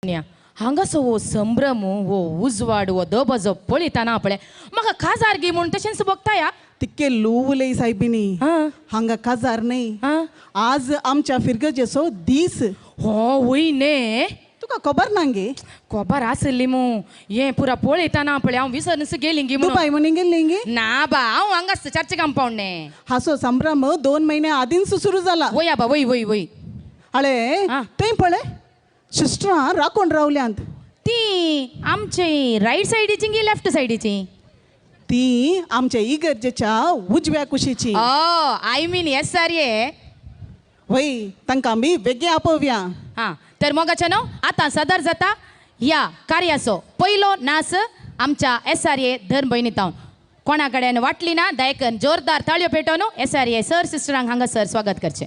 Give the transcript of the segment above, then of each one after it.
हांगासो वो संभ्रम वो उजवाड वो दबजो पळयताना आपले म्हाका काजार गे म्हूण तशेंच बघताया तिक्के लोवले साहेबिनी हांगा काजार नाही आज आमच्या फिरगजेचो दीस हो वय ने तुका खबर नांगे खबर आसली मू हे पुरा पळयताना आपले हांव विसरनच गेली गे दुबाई म्हणे गेले गे ना बा हांव हांगाच चर्च कंपाऊंड ने हासो संभ्रम 2 महिने आदींच सुरू झाला वय बा वय वय वय हळे थंय पळय सिस्टर राखून रावल्यांत ती आमचे राईट सायडीची की लेफ्ट सायडीची ती आमच्या इगर्जेच्या उजव्या कुशीची आय मीन येस सर ये वय तांकां आमी वेगळे आपोवया हां तर मोगाच्यानो आतां सदर जाता ह्या कार्याचो पयलो नाच आमच्या SRA धर्म भयणीतावन कोणा कडेन वाटली ना दयकन जोरदार ताळयो पेटोवन SRA सर सिस्टरांक हांगासर स्वागत करचें.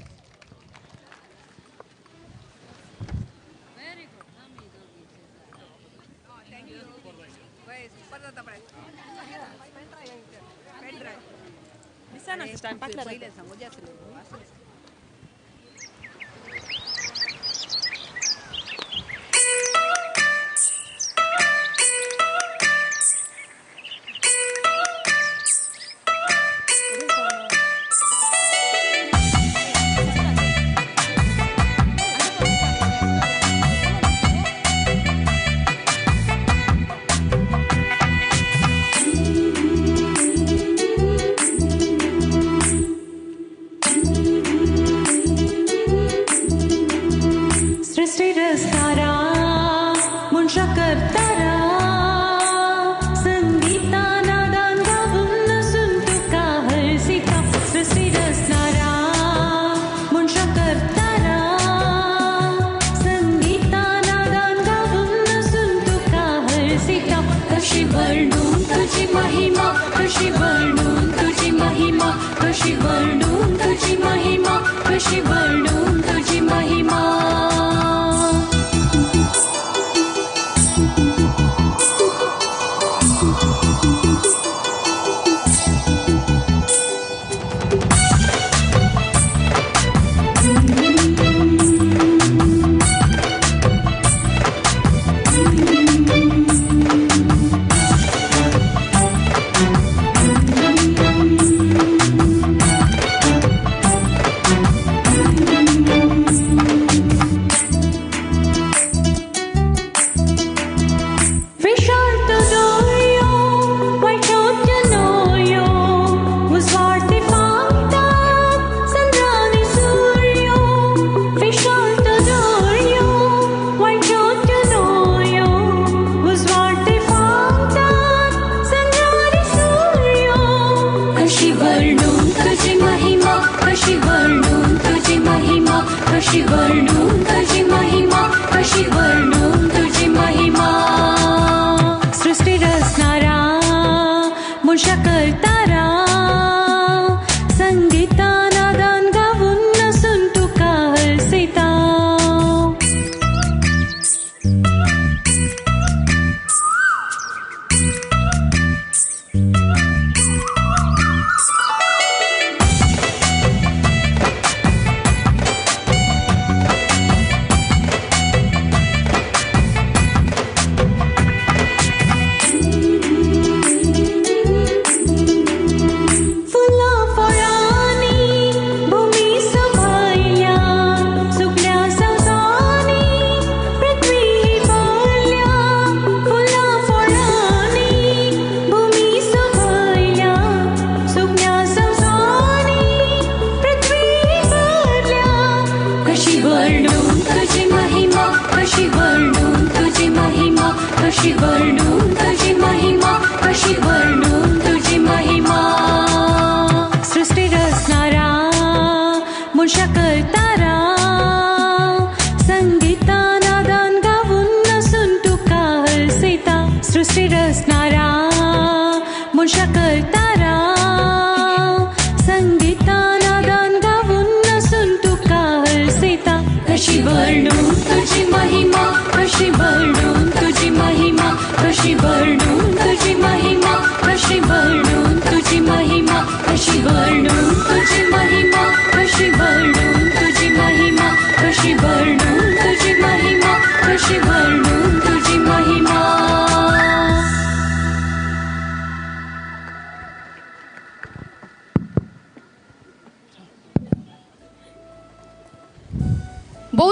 कशी वर्णून तुझी महिमा कशी वर्णून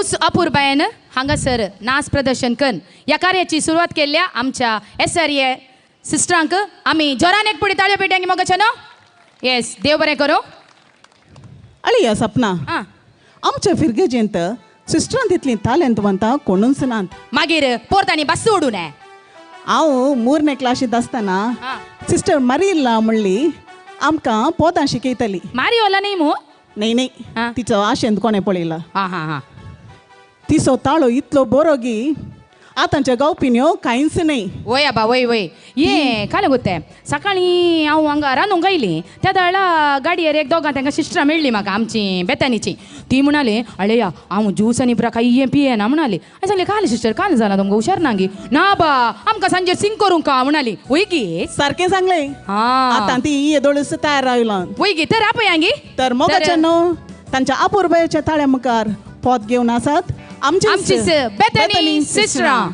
ऊस अपूर्बायन हांगासर नाच प्रदर्शन करून ह्या कार्याची सुरवात केल्ल्या आमच्या SRA सिस्टरांक आमी जोरान एक पुडी ताळयो पेट्यांगी मोगाचे न्हू येस देव बरें करूं अळया सपना आं आमच्या फिरगेजेंत सिस्टरान तितली तालंतवंतां कोणूच नात मागीर पोरतांनी बस सोडूं नये हांव 3ನೇ क्लासींत आसतना आं सिस्टर मारिल्ला म्हणली आमकां पोतां शिकयतली मारियोला न्ही मू नाही आं. तिचो आशेंत कोणें पळयला हां हां हां तिचो ताळो इतलो बरो गी आतांच्या गावपीन ह्यो कांयच नाही वय आबा वय वय ये काय गोते सकाळी हांव हांगा रांदूंक आयली त्या दाळा गाडयेर एक दोगां तांकां सिस्टरां मेळ्ळी म्हाका आमची बेतानीची ती म्हणाली अळया हांव ज्यूस आनी पुरा काही पियेना म्हणाली हांवें सांगलें काल सिस्टर काल जाला तुमकां हुशार नांगी ना बा आमकां सांजेर सिंग करूंक का म्हणाली वय गी सारकें सांगलें हां आतां ती येदोळस तयार रावला वय गी तर आपयांगी तर मोगाचे न्हू तांच्या अपूर्बायेच्या ताळ्या मुखार पोत घेवन आसात आमची बेतानी सिस्टरां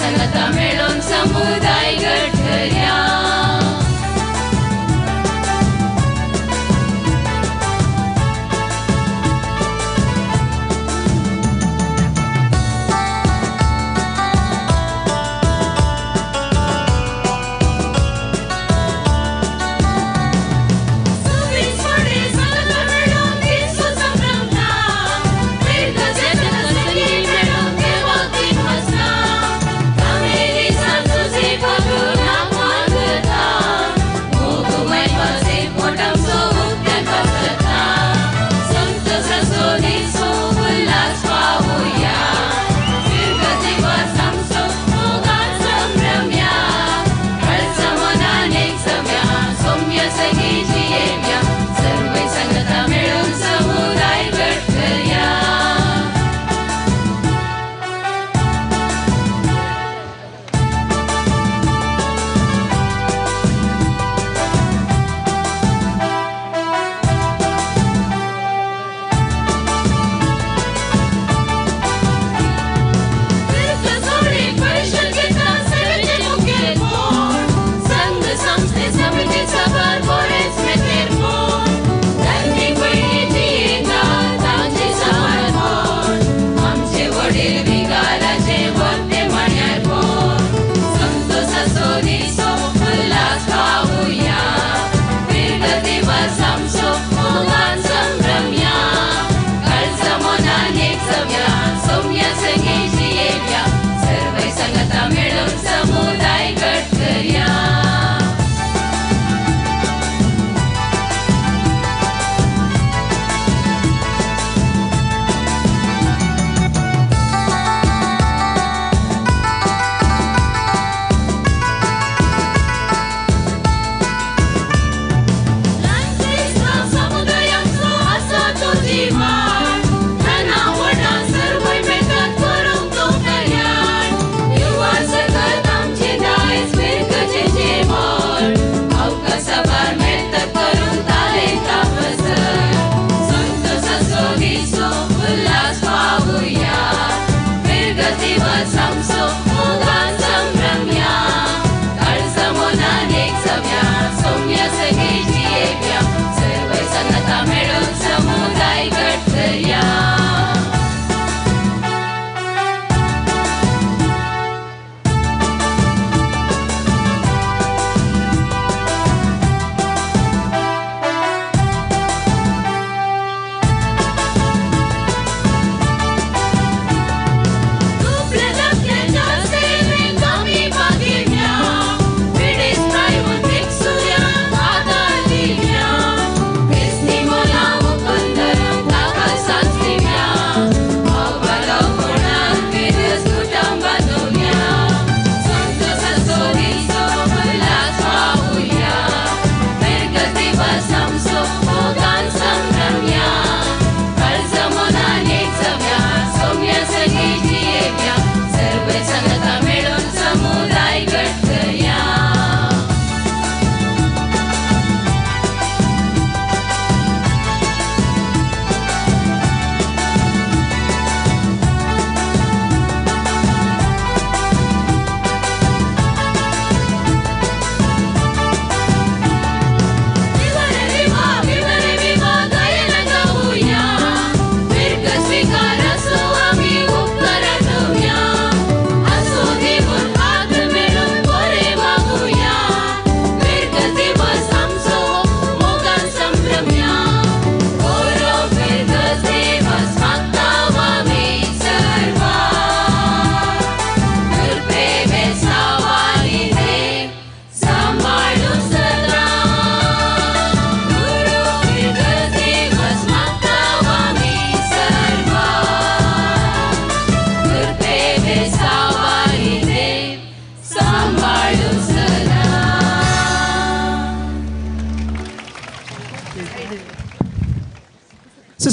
संगता मेळून समुदाय घडया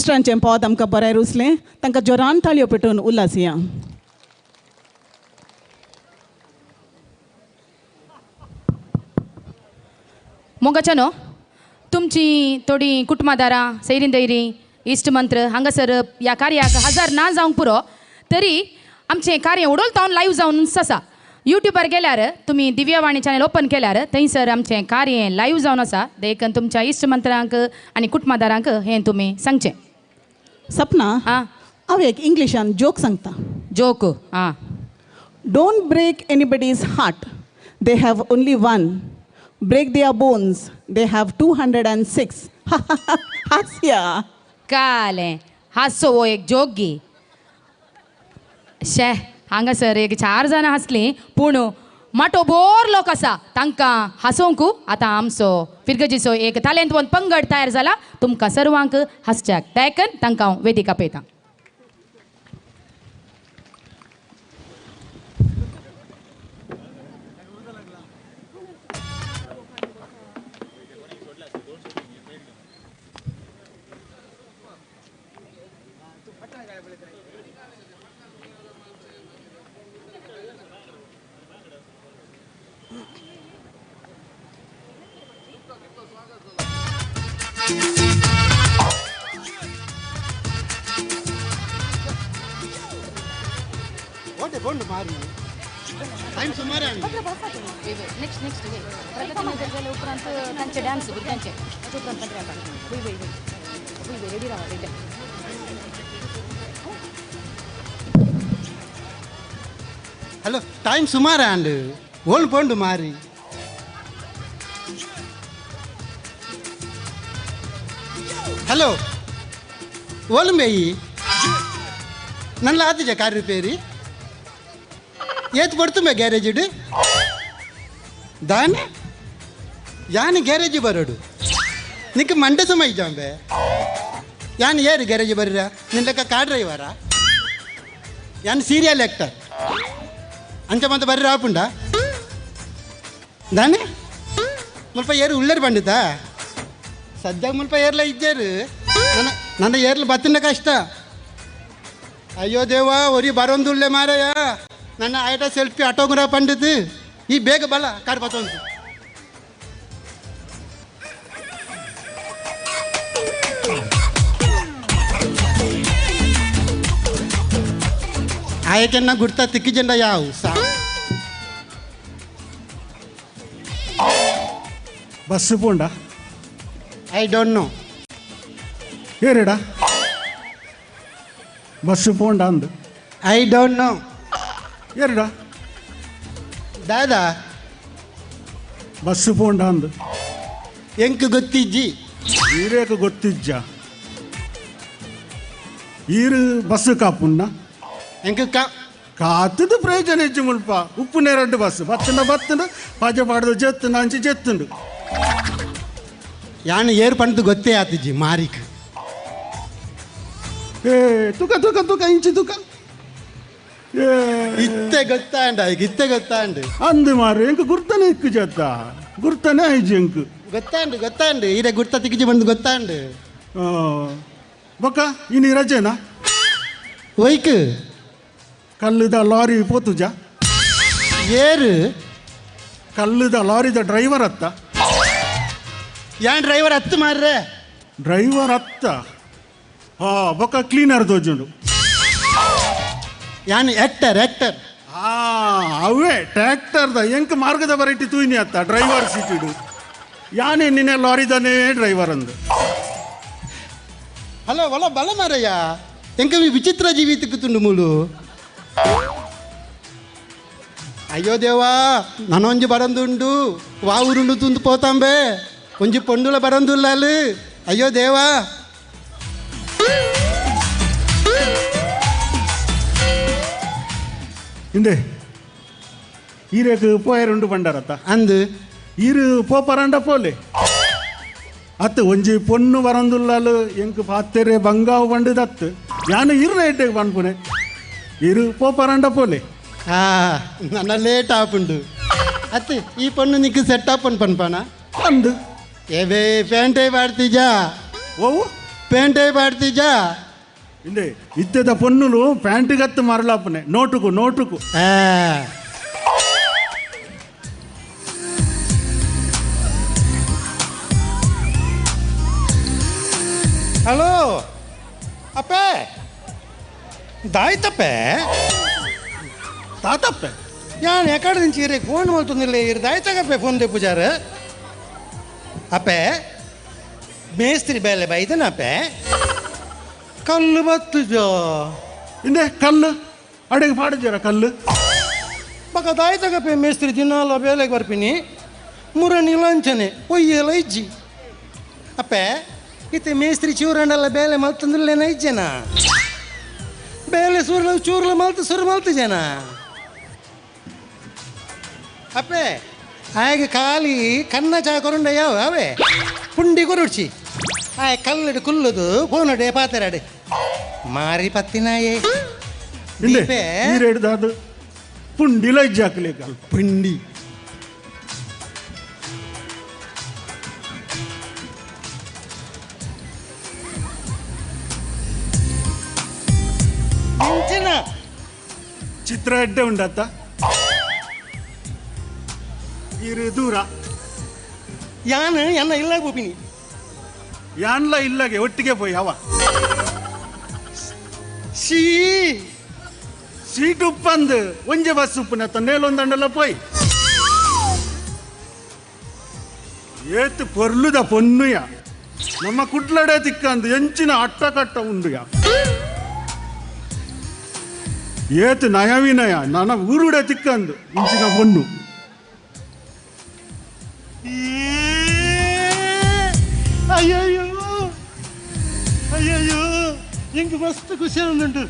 मास्टरांचें पद आमकां बरें रुसलें तांकां जोरान ताळयो पेटोवन उल्हासिया. मोगाच्यानो तुमची थोडी कुटुंबादारां सैरीन दैरी इश्ट मंत्र हांगासर ह्या कार्याक 1000 ना जावंक पुरो तरी आमचें कार्य उडोल तावन लायव्ह जावन आसा. यूट्यूबार गेल्यार तुमी दिव्यवाणी चॅनल ओपन केल्यार थंयसर आमचें कार्य लायव्ह जावन आसा. देखून तुमच्या इश्ट मंत्रांक आनी कुटुंबादारांक हें तुमी सांगचें. सपना आं हांव एक इंग्लिशान जोक सांगता. जोक आं don't break anybody's heart, they have only one. Break their bones, they have 206. हास्या. कालें हांसो हो एक जोक गी. शे हांगासर एक 4 जाणां हांसलीं पूण माटो बोर लोक आसा तांकां हांसोवंक आतां आमचो फिरगजीचो एक तालेंतवंत पंगड तयार जाला. तुमकां सर्वांक हांसच्याक देखून तांकां हांव वेदिका पळयतां. बोंड मारी टाइम सुमार आहे नेक्स्ट प्रगती नगर जाल्या उपरांत तांचे डान्स भुरग्यांचे ताचे उपरांत रेडी रावा रेडी. हॅलो टाइम सुमार आहे ओल्ड बोंड मारी ಹಲೋ ಓಲಂಬೇಯಿ ನನ್ನ ಆದಿಜ ಕಾರ್ ರಿಪೇರಿ ಏತ್ ಪಡ್ತುಂಬೆ ಗ್ಯಾರೇಜ್ ಇಡು ದಾನೆ ಯಾನು ಗ್ಯಾರೇಜ್ ಬರೋಡು ನಿಕ್ಕೆ ಮಂಡೆ ಸಮಯ ಜಾಂಬೆ ಯಾನು ಏರು ಗ್ಯಾರೇಜ್ ಬರ್ರ ನಿನ್ನ ಲೆಕ್ಕ ಕಾರ್ ಡ್ರೈವರ ಯಾನು ಸೀರಿಯಲ್ ಆ್ಯಕ್ಟರ್ ಅಂಚ ಮತ್ತೆ ಬರ್ರಿ ಆಪುಂಡ ದಾನೆ ಮುಲ್ಪ ಏರು ಉಳ್ಳರು ಬಂಡಿತಾ ಸದ್ಯಾಗ ಮುಲ್ಪ ಏರ್ಲ ಇದ್ದೇರು ನನ್ನ ಏರ್ಲು ಬತ್ತಿನ ಕಷ್ಟ ಅಯ್ಯೋ ದೇವ ಒರಿ ಬರೋಂದುಳ್ಳೆ ಮಾರಯ್ಯ ನನ್ನ ಆಯ್ಟ ಸೆಲ್ಫಿ ಆಟೋಗ್ರ ಪಂಡಿತು ಈ ಬೇಗ ಬಲ ಕಾರ್ ಬತ್ತೊಂದು ಆಯಕನ್ನ ಗುಡ್ತಾ ತಿಕ್ಕಿ ಜಂಡ ಯಾವ ಸಾ ಬಸ್ಸು ಪೋಂಡ ಐ ಡೋಂಟ್ ನೋ ಏರೇಡ ಬಸ್ಸು ಪೋಂಡ ಅಂದು ಐ ಡೋಂಟ್ ನೋ ಏರೇಡ ದಾದಾ ಬಸ್ಸು ಪೋಂಡ ಅಂದು ಎಂಕ್ ಗೊತ್ತಿಜ್ಜಿ ಈರೇಕ ಗೊತ್ತಿಜ್ಜ ಈರು ಬಸ್ಸು ಕಾಪುನ್ನ ಎಂಕ್ ಕಾ ಕಾತದು ಪ್ರಯೋಜನ ಹೆಚ್ಚು ಮುಲ್ಪ ಉಪ್ಪು ನೇರಡ್ಡು ಬಸ್ಸು ಬತ್ತಂಡು ಪಾಜ ಪಾಡ್ದು ಜೆತ್ತುಂಡು ಅಂಚಿ ಜೆತ್ತುಂಡು ಯಾನು ಏರ್ ಪಂಡ್ದು ಗೊತ್ತೇ ಆತಿಜ್ಜಿ ಮಾರಿಕ್ ಏ ತುಕ ಇಂಚಿ ತುಕ ಏ ಇತ್ತೆ ಗೊತ್ತಾಂಡು ಅಂದು ಮಾರು ಎಂಕ್ ಗುರ್ತನೆ ಇಕ್ಕು ಜತ್ತ ಗುರ್ತನೆ ಐಜಿ ಎಂಕ್ ಗೊತ್ತಾಂಡು ಈರೆ ಗುರ್ತ ತಿಕ್ಕಿಜಿ ಬಂದು ಗೊತ್ತಾಂಡು ಬೊಕ್ಕ ಇನಿ ರಜೆನಾ ಒಯ್ಕ್ ಕಲ್ಲುದ ಲಾರಿ ಪೋತುಜ ಏರು ಕಲ್ಲುದ ಲಾರಿದ ಡ್ರೈವರ್ ಅತ್ತ ಯಾನ್ ಡ್ರೈವರ್ ಹತ್ತು ಮಾರ್ರೆ ಡ್ರೈವರ್ ಅತ್ತ ಹಾ ಬೊಕ್ಕ ಕ್ಲೀನರ್ ತೋಜುಂಡು ಯಾನ್ ಆಕ್ಟರ್ ಹಾ ಅವೇ ಟ್ರ್ಯಾಕ್ಟರ್ದ ಎಂಕ್ ಮಾರ್ಗದ ಬರೈಟಿ ತೂಯ್ನಿ ಅತ್ತ ಡ್ರೈವರ್ ಸೀಟಿಡು ಯಾನೇ ನಿನ್ನೆ ಲಾರಿದನೇ ಡ್ರೈವರ್ ಅಂದು ಹಲೋ ಒಲ ಬಲ ಮಾರಯ್ಯ ಎಂಕ మీ విచిత్ర జీవి తిక్కుతుండు మూలు అయ్యో దేవా ననొంజి బరందుండు వా ఊరుండు తుందు పోతాంబే కొంచెం పొండుల బరందుల్లాలు అయ్యో దేవా ಹಿಂದೆ ಈರೇಕು ಪೋಯರುಂಡು ಬಂಡಾರತ್ತ ಅಂದು ಈರು ಪೋಪರಂಡ ಪೋಲೆ ಅತ್ತು ಒಂಜಿ ಪೊನ್ನು ಬರಂದುಲ್ಲಾಲು ಎಂಕ್ ಪಾತ್ತೆರೆ ಬಂಗಾವು ಬಂಡದತ್ತು ಯಾನು ಇರ್ನ ಎಡ್ಡೆಗೆ ಬನ್ಪುನೆ ಇರು ಪೋಪರಂಡ ಪೋಲೆ ఆ నన్న లేట్ ఆపుండు అత్తి ఈ పన్ను నీకు సెట్ ఆపన్ పన్పానా ಅಂದು ఏవే ప్యాంటే వాడుతీజా ಓವು ಪೇಂಟೇ ಪಾಡ್ತೀಜಾ ಇಂದೆ ಇತ್ತೆದ ಪೊನ್ನುಲು ಪ್ಯಾಂಟಿಗತ್ತು ಮರಳಪ್ಪನೆ ನೋಟುಕು ನೋಟುಕು ಹಲೋ ಅಪ್ಪೆ ದಾಯ್ತಪ್ಪೆ ತಾತಪ್ಪೆ ಯಾನ್ ಎಕಡೆ నుంచి ಇರೇ ಫೋನ್ ಮಾಡ್ತಂದಿಲ್ಲ ಇರ್ ದಾಯ್ತಾಗಪ್ಪೆ ಫೋನ್ ದೆ ಪೂಜಾರ ಅಪ್ಪೆ ಮೇಸ್ತ್ರಿ ಬೇಲೆ ಬೈದನಪ್ಪೆ ಕಲ್ಲು ಬತ್ತು ಜೋ ಇಂದೆ ಕಲ್ಲು ಅಡೆಗೆ ಪಾಡಿದ್ದೀರ ಕಲ್ಲು ಬಕ ದಾಯ್ತಾಗಪ್ಪೆ ಮೇಸ್ತ್ರಿ ದಿನಾಲ ಬೇಲೆಗೆ ಬರ್ಪಿನಿ ಮುರಣಿ ಲಂಚನೆ ಒಯ್ಯಲ್ಲ ಇಜ್ಜಿ ಅಪ್ಪೆ ಇತ್ತೆ ಮೇಸ್ತ್ರಿ ಚೂರಣ್ಣಲ್ಲ ಬೇಲೆ ಮಲ್ತಂದ್ರಲ್ಲೇನ ಇಜ್ಜನ ಬೇಲೆ ಸೂರ್ಲ ಚೂರ್ಲ ಮಲ್ತು ಸುರು ಮಲ್ತು ಜನ ಅಪ್ಪೆ ಆಗ ಖಾಲಿ ಕನ್ನ ಚಾ ಕೊರುಂಡ ಯಾವ ಅವೇ ಪುಂಡಿ ಕೊರುಡ್ಚಿ ಆಯ ಕಲ್ಲಡು ಕುಲ್ಲದು ಫೋನಡೆ ಪಾತರಾಡೆ ಮಾರಿ ಪತ್ತಿನಾಯೇ ಇಂದೆ ದೀಪೆ ನೀರೇಡ್ದಾದು ಪುಂಡಿಲ ಇಜ್ಜಾಕಲಿ ಕಲ್ಪ ಪುಂಡಿ ಇಂಚಿನ ಚಿತ್ರ ಎಡ್ಡೆ ಉಂಡತ್ತ ಇರು ದೂರ ಯಾನು ಎನ್ನ ಇಲ್ಲ ಬೋಪಿನಿ ಯಾನ್ಲ ಇಲ್ಲಗೆ ಒಟ್ಟಿಗೆ ಪೋಯ್ ಅವ ಶೀ ಸೀಟ್ ಉಪ್ಪಂದು ಒಂಜೆ ಬಸ್ ಉಪ್ಪುನತ್ತ ನೇಲೊಂದಂಡಲ್ಲ ಪೋಯ್ ಏತು ಪೊರ್ಲುದ ಪೊನ್ನುಯ ನಮ್ಮ ಕುಡ್ಲಡೆ ತಿಕ್ಕಂದು ಎಂಚಿನ ಅಟ್ಟಕಟ್ಟ ಉಂಡುಯ ಏತು ನಯವಿನಯ ನನ್ನ ಊರುಡೆ ತಿಕ್ಕಂದು ಇಂಚಿನ ಪೊನ್ನು ಅಯ್ಯಯ್ಯೋ ಅಯ್ಯಯ್ಯೋ ಹೆಂಗೆ ಮಸ್ತ್ ಖುಷಿ ಉಂಟು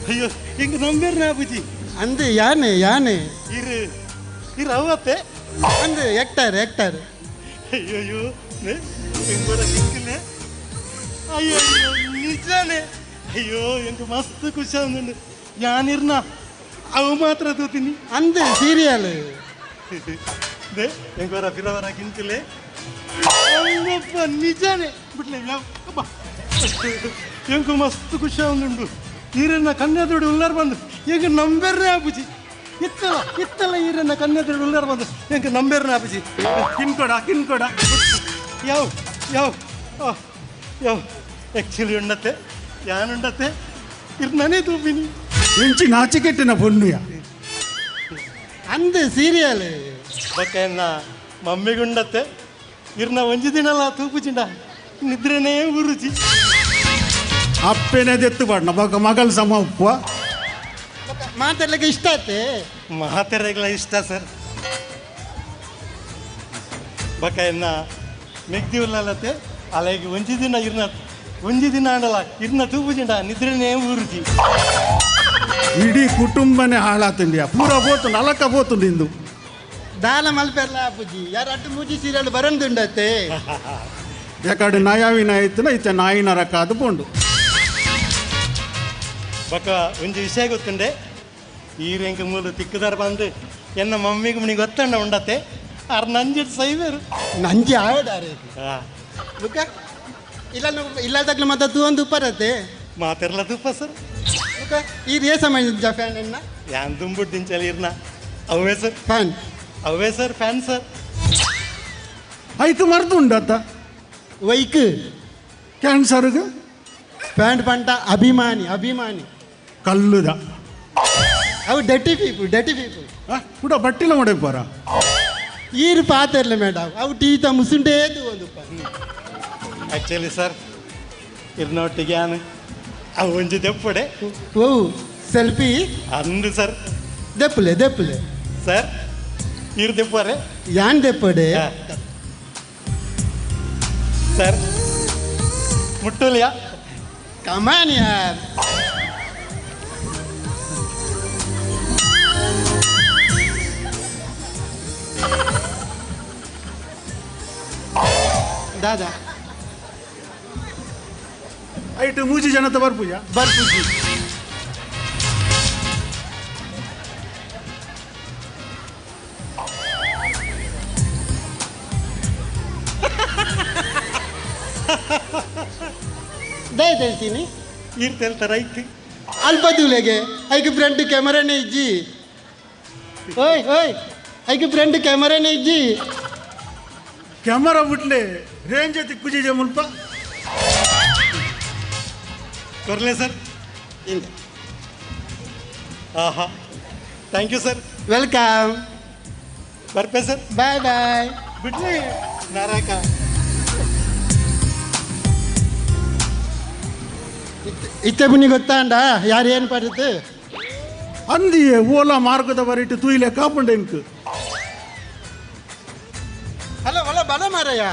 ಅಯ್ಯೋ ಹೆಂಗೆ ನಂಬೇರ್ನ ಬುಜಿ ಅಂದು ಯಾನೆ ಯಾನೆ ಇರು ಇರು ಅವತ್ತೆ ಅಂದು ಹೆಕ್ಟಾರ್ ಅಯ್ಯಯ್ಯೋ ಹೆಂಗೆ ಬರ ಸಿಕ್ಕನೆ ಅಯ್ಯಯ್ಯೋ ನಿಜಾನೆ ಅಯ್ಯೋ ಹೆಂಗೆ ಮಸ್ತ್ ಖುಷಿ ಉಂಟು ಯಾನಿರ್ನ ಅವು ಮಾತ್ರ ತೋತೀನಿ ಅಂದು ಸೀರಿಯಲ್ ದೇ ಹೆಂಗೆ ಬರ ಫಿರವರ ಕಿಂಕಲೆ ಅವನಪ್ಪ ನಿಜಾನೇ ಬಿಡ್ಲೆ ಯಾವ ಹೆಂಗೆ ಮಸ್ತ್ ಖುಷಿ ಉಂಟು ಈರನ್ನ ಕನ್ಯಾದೊಡಿ ಉಲ್ಲಾರ ಬಂದು ಹೆಂಗೆ ನಂಬೇರ್ನೇ ಆಪುಜಿ ಇತ್ತಲ್ಲ ಈರನ್ನ ಕನ್ಯಾದೊಡಿ ಉಲ್ಲಾರ ಬಂದು ಹೆಂಗೆ ನಂಬೇರ್ನೇ ಆಪುಜಿ ಕಿನ್ಕೊಡ ಯಾವ ಯಾವ ಯಾವ ಆ್ಯಕ್ಚುಲಿ ಉಂಡತ್ತೆ ಯಾನುಂಡತ್ತೆ ಇರ್ ನಾನೇ ತೂಪಿನಿ ಎಂಚಿ ನಾಚಿಕೆಟ್ಟಿನ ಪೊನ್ನುಯ ಅಂದು ಸೀರಿಯಲ್ ಬೊಕ್ಕ ಮಮ್ಮಿಗುಂಡತ್ತೆ ಇರ್ನ ಒಂಜಿ ದಿನಲ್ಲ ತೂಪುಚಿಂಡ ನಿದ್ರೆನೇ ಉರುಚಿ ಅಪ್ಪೆನೆ ದೆತ್ತು ಬಾಡ್ನ ಮಗಲ್ ಸಮ ಉಪ್ಪುವ ಮಾತಾಡ್ಲಿಕ್ಕೆ ಇಷ್ಟ ಆತೆ ಮಾತೆರೆಗಳ ಇಷ್ಟ ಸರ್ ಬೊಕ್ಕ ಮೆಗ್ದಿ ಉಲ್ಲತ್ತೆ ಅಲೆಗೆ ಒಂಜಿ ದಿನ ಆಂಡಲ ಇರ್ನ ತೂಪುಚಿಂಡ ನಿದ್ರೆನೇ ಉರುಚಿ ಇಡೀ ಕುಟುಂಬನೇ ಹಾಳಾತಂಡಿಯ ಪೂರ ಬೋತು ನಲಕ ಬೋತುಂಡು ಇಂದು ದಾಲ ಮಲ್ಪೆರ್ಲ ಆಪುಜಿ ಯಾರು ಅಟ್ಟು ಮೂಜಿ ಸೀರಿಯಲ್ ಬರಂದುಂಡತ್ತೆ ಯಾಕಡೆ ನಯಾವಿನ ಐತನ ಇತ್ತೆ ನಾಯಿನ ರಕ ಅದು ಪೋಂಡು ಬೊಕ್ಕ ಒಂಜಿ ವಿಷಯ ಗೊತ್ತುಂಡೆ ಈ ರೆಂಕ ಮೂಲು ತಿಕ್ಕದಾರ ಬಂದು ಎನ್ನ ಮಮ್ಮಿಗೆ ಮುನಿಗೆ ಗೊತ್ತಂಡ ಉಂಡತ್ತೆ ಆರ್ ನಂಜಿಟ್ ಸೈವೇರು ನಂಜಿ ಆವಡಾರೆ ಲುಕ ಇಲ್ಲದಾಗ್ಲ ಮತ್ತೆ ತೂ ಒಂದು ಉಪ್ಪರತ್ತೆ ಮಾತೆರ್ಲ ತುಪ್ಪ ಸರ್ ಲುಕ ಈ ರೇ ಸಮಯ ಫ್ಯಾನ್ ಎನ್ನ ಯಾನ್ ದುಂಬುಟ್ಟಿಂಚಲಿ ಇರ್ನ ಅವೇ ಸರ್ ಫ್ಯಾನ್ ಅವೇ ಸರ್ ಫ್ಯಾನ್ ಸರ್ ಐತು ಮರ್ದು ಉಂಡತ್ತ ವೈಕ್ ಕ್ಯಾನ್ಸರ್ಗೆ ಪ್ಯಾಂಟ್ ಪಂಟ ಅಭಿಮಾನಿ ಕಲ್ಲುದ ಅವು ಡಟಿ ಪೀಪಲ್ ಕೂಡ ಬಟ್ಟಿಲ ಮಾಡಪ್ಪಾರ ಈರು ಪಾತಿರ್ಲ ಮೇಡಮ್ ಅವು ಟೀತ ಮುಸುಂಡೇದು ಒಂದು ಆ್ಯಕ್ಚುಲಿ ಸರ್ ಇರ್ನೊಟ್ಟಿಗೆ ಯಾನು ಅವು ಒಂಜಿ ದೆಪ್ಪಡೆ ಓ ಸೆಲ್ಫಿ ಅಂದು ಸರ್ ದೆಪ್ಪಲೆ ಸರ್ ಇರ್ ದೆಪ್ಪರೆ ಯಾನ್ ದೆಪ್ಪಡೆ ಸರ್ ಮುಟ್ಟಲಿಯಾ ಕಮಾನ್ ಯಾರ್ ದಾದಾ ಐಟು ಮೂಜಿ ಜನತ ಬರ್ಪುಜ ಬರ್ಪುಜಿ ಹೇಳ್ತೀನಿ ಈರ್ತ ಹೇಳ್ತಾರ ಐಕ್ ಅಲ್ಪ ತೂಲೆಗೆ ಐಕೆ ಫ್ರಂಟ್ ಕ್ಯಾಮರಾನೇ ಇಜ್ಜಿ ಓಯ್ ಓಯ್ ಐಕೆ ಫ್ರಂಟ್ ಕ್ಯಾಮರಾನೇ ಇಜ್ಜಿ ಕ್ಯಾಮರಾ ಬಿಟ್ಲೆ ರೇಂಜ್ ಐತಿ ಕುಜಿಜೆ ಮುಲ್ಪ ಕೊರ್ಲೆ ಸರ್ ಹಿಂದೆ ಆಹಾ ಥ್ಯಾಂಕ್ ಯು ಸರ್ ವೆಲ್ಕಮ್ ಬರ್ಪೆ ಸರ್ ಬಾಯ್ ಬಾಯ್ ಬಿಡ್ಲಿ ನಾರಾಕ ಇತ್ತೆ ಬುನಿ ಗೊತ್ತಾಂಡ ಯಾರು ಏನು ಪಡುತ್ತೆ ಅಂದಿಯೇ ಓಲಾ ಮಾರ್ಗದ ಬರಿಟ್ಟು ತೂಯಿಲೆ ಕಾಪುಂಡೆ ಇಂಕ್ ಅಲ್ಲ ಒಳ ಬಲ ಮಾರಯ್ಯ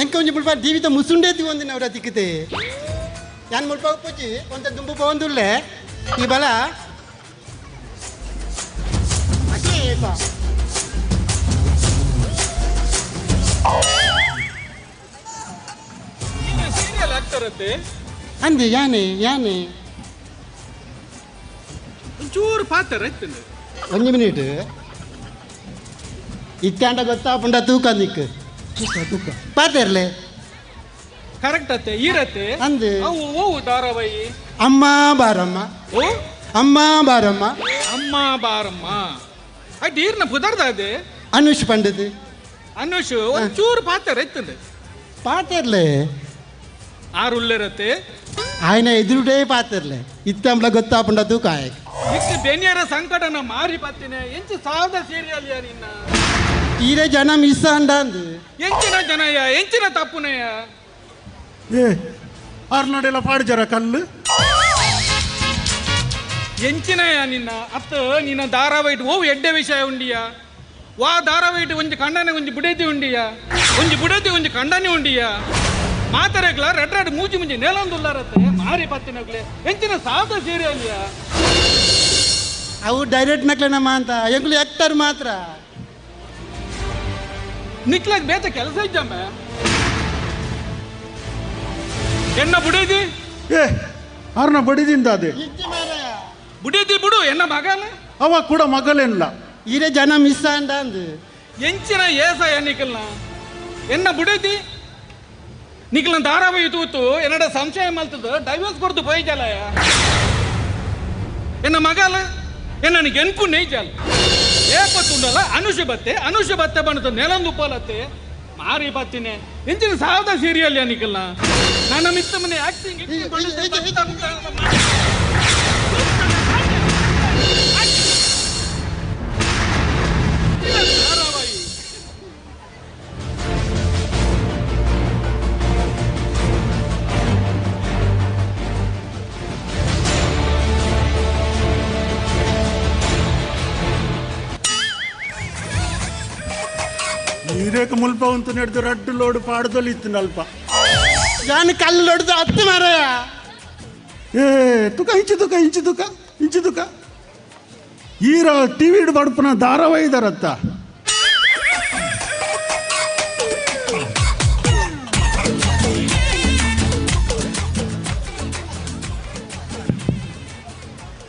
ಎಂಕ ಒಂಜಿ ಮುಲ್ಪ ಜೀವಿತ ಮುಸುಂಡೇತಿ ಒಂದಿನ ಅವ್ರ ತಿಕ್ಕಿತೆ ಯಾನ್ ಮುಲ್ಪ ಉಪ್ಪುಜಿ ಒಂತ ದುಂಬು ಪೋಂದುಲ್ಲೆ ಈ ಬಲ ಅಕ್ಕಿ ಏಪ. ಸೀರಿಯಲ್ ಆಗ್ತಾರತ್ತೆ ಅಂದೆ ಯಾನೆ ಯಾನೆ ಒಂಚೂರು ಪಾತ್ರ ಇರ್ತದೆ ಒಂಜಿ ಮಿನಿಟ್ ಇತ್ತಾಂಡ ಗೊತ್ತಾಪುಂಡ ತೂಕ ನಿಕ್ ಪಾತೆರ್ಲೆ ಕರೆಕ್ಟ್ ಅತ್ತೆ ಈರತ್ತೆ ಅಂದೆ ಅವು ಓವು ಧಾರಾವಾಹಿ ಅಮ್ಮ ಬಾರಮ್ಮ ಓ ಅಮ್ಮ ಬಾರಮ್ಮ ಅಮ್ಮ ಬಾರಮ್ಮ ಅದು ಈರ್ನ ಪುದರ್ದ ಅದೇ ಅನುಷ್ ಪಂಡದ್ ಅನುಷ್ ಒಂಚೂರು ಪಾತ್ರ ಇರ್ತದೆ ಪಾತೆರ್ಲೆ ಆರು ಉಳ್ಳಿರತ್ತೆ ఆయన ఎదురుడే పాత్రలే ఇత్తంలో గొత్తాపుండ తూకాయ ಇಷ್ಟು ಬೆನಿಯರ ಸಂಕಟನ ಮಾರಿ ಬತ್ತಿನ ಎಂಚು ಸಾದ ಸೀರಿಯಲ್ ಯಾ ನಿನ್ನ తీరే జనం ఇస్తా అంటాంది ಎಂಚಿನ ಜನಯ ಎಂಚಿನ ತಪ್ಪುನಯ ಏ ಆರ್ನಾಡೆಲ್ಲ ಪಾಡ್ಜರ ಕಲ್ಲು ಎಂಚಿನಯ ನಿನ್ನ ಅತ್ತ ನಿನ್ನ ಧಾರಾವಾಹಿಟ್ ಓವು ಎಡ್ಡೆ ವಿಷಯ ಉಂಡಿಯ ವಾ ಧಾರಾವಾಹಿಟ್ ಒಂಜಿ ಕಂಡನೆ ಒಂಜಿ ಬುಡೇತಿ ಉಂಡಿಯ ಒಂಜಿ ಬುಡೇತಿ ಒಂಜಿ ಕಂಡನೆ ಉಂಡಿಯ ಮಾತಾಡಕ್ಲ ರೆಡ್ ರೆಡ್ ಮೂಜಿ ಮುಂಜಿ ನೇಲೊಂದುಲ್ಲಾರತ್ತೆ ಮಾರಿ ಪತ್ತಿನಗ್ಲೆ ಎಂಚಿನ ಸಾದ ಸೀರಿಯಲ್ ಯಾ అవు డైరెక్ట్ నక్లేనమ్మా అంత ఎంకులు యాక్టర్ మాత్ర ನಿಕ್ಲಾಗ ಬೇತ ಕೆಲಸ ಇದ್ದಮ್ಮ ಎನ್ನ ಬುಡೇದಿ ಏ ಆರ್ನ ಬಡಿದಿಂದ ಅದೇ ಬುಡೇದಿ ಬಿಡು ಎನ್ನ ಮಗನ ಅವ ಕೂಡ ಮಗಲೇನ್ಲ ఈరే జనం ఇస్తా అంటాంది ಎಂಚಿನ ಏಸ ನಿಖಲ್ನ ಎನ್ನ ಬುಡೇದಿ ನಿಖಲ್ನ ಧಾರಾವಾಹಿ ತೂತು ಎನ್ನಡ ಸಂಶಯ ಮಲ್ತದ ಡೈವರ್ಸ್ ಕೊಡ್ತು ಪೈಜಲಯ ಎನ್ನ ಮಗಲ ಎನ್ನನಿಗೆ ಎನ್ಪು ನೈಜಲ್ ಏಪತ್ತುಂಡಲ್ಲ ಅನುಷ ಬತ್ತೆ ಬಣ್ಣದ ನೆಲಂದು ಉಪ್ಪಲತ್ತೆ ಮಾರಿ ಬತ್ತಿನೇ ಎಂಚಿನ ಸಾವದ ಸೀರಿಯಲ್ ಯಾ ನಿಖಲ್ನ ನನ್ನ ಮಿತ್ತ ಮನೆ ಆಕ್ಟಿಂಗ್ ಧಾರಾವಾಹಿ ನೀರೇಕ ಮುಲ್ಪ ಅಂತ ನಡೆದು ರಡ್ಡು ಲೋಡ್ ಪಾಡ್ದಲ್ಲಿ ಇತ್ತು ನಲ್ಪ దాని కళ్ళు నడుతూ అత్తి మారయ్య ಏ ತುಕ ಇಂಚು ತುಕ ಈರ ಟಿವಿ ಬಡಪನ ಧಾರಾವಾಹಿ ಇದಾರತ್ತ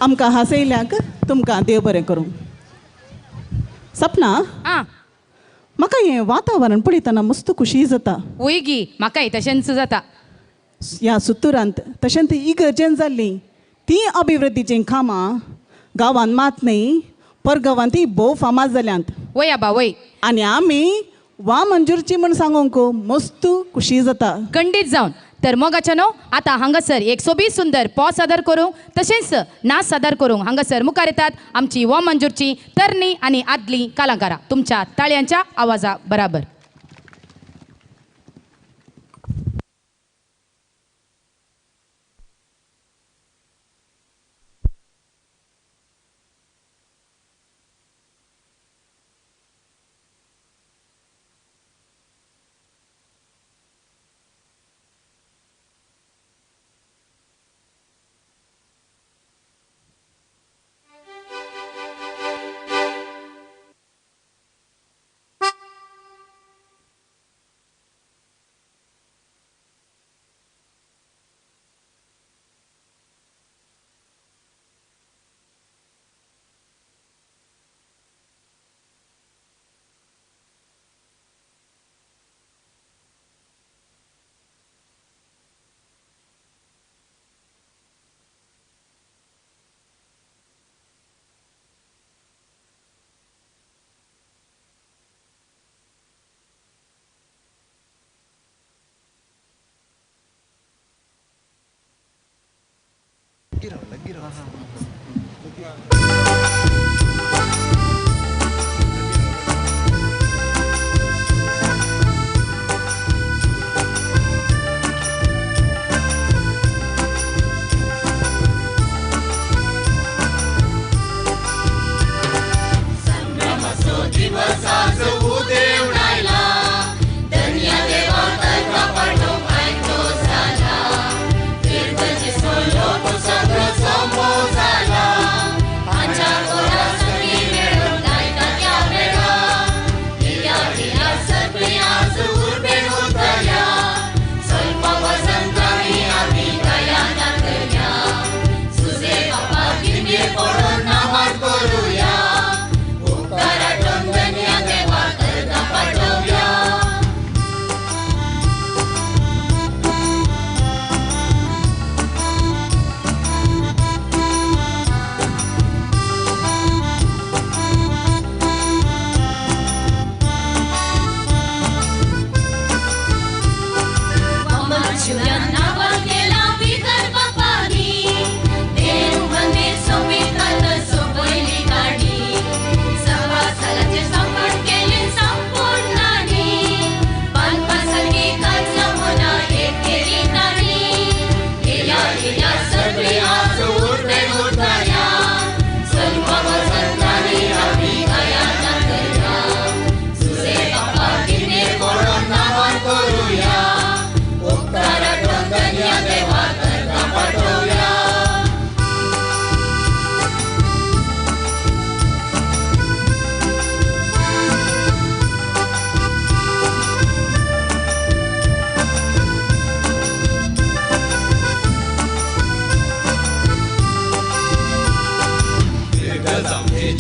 आमकां हांसयल्याक तुमकां देव बरें करूं. सपना आ म्हाका हें वातावरण पळयतना मस्त खुशी जाता. उयगी म्हाकाय तशेंच जाता. ह्या सुत्तुरांत तशेंच इगर्जेन जाल्लीं तीं अभिवृद्धीचीं कामां गांवांत मात न्ही परगांवांतय भोव फामाद जाल्यांत वय आबा वय आनी आमी वा मंजूरची म्हण सांगूंक मस्त खुशी जाता. खंडीत जावन तर मोगाच्यानो आतां हांगासर एक सोबीत सुंदर पॉ सादर करूंक तशेंच नाच सादर करूंक हांगासर मुखार येतात आमची व मंजूरची तरणी आनी आदली कलाकारां तुमच्या ताळयांच्या आवाजा बराबर.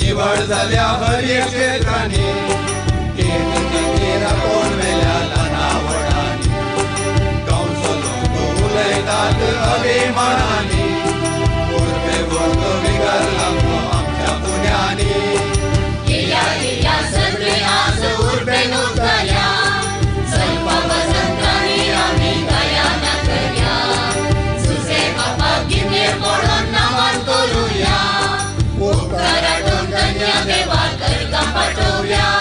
निवड झाल्या हरी क्षेत्राने कोण मेल्या नावडानी कंस लोक उलयतात अभिमानाने पूर्वे वर्ग विगारला आमच्या पुण्याने या सगळे आज उर्बेन उतरल्या स्वल्प वसंतानी आम्ही गया न करया सुसे बाबा गिन्ने पडून नमन करूया उपकारातून धन्य देवा करता पाठवूया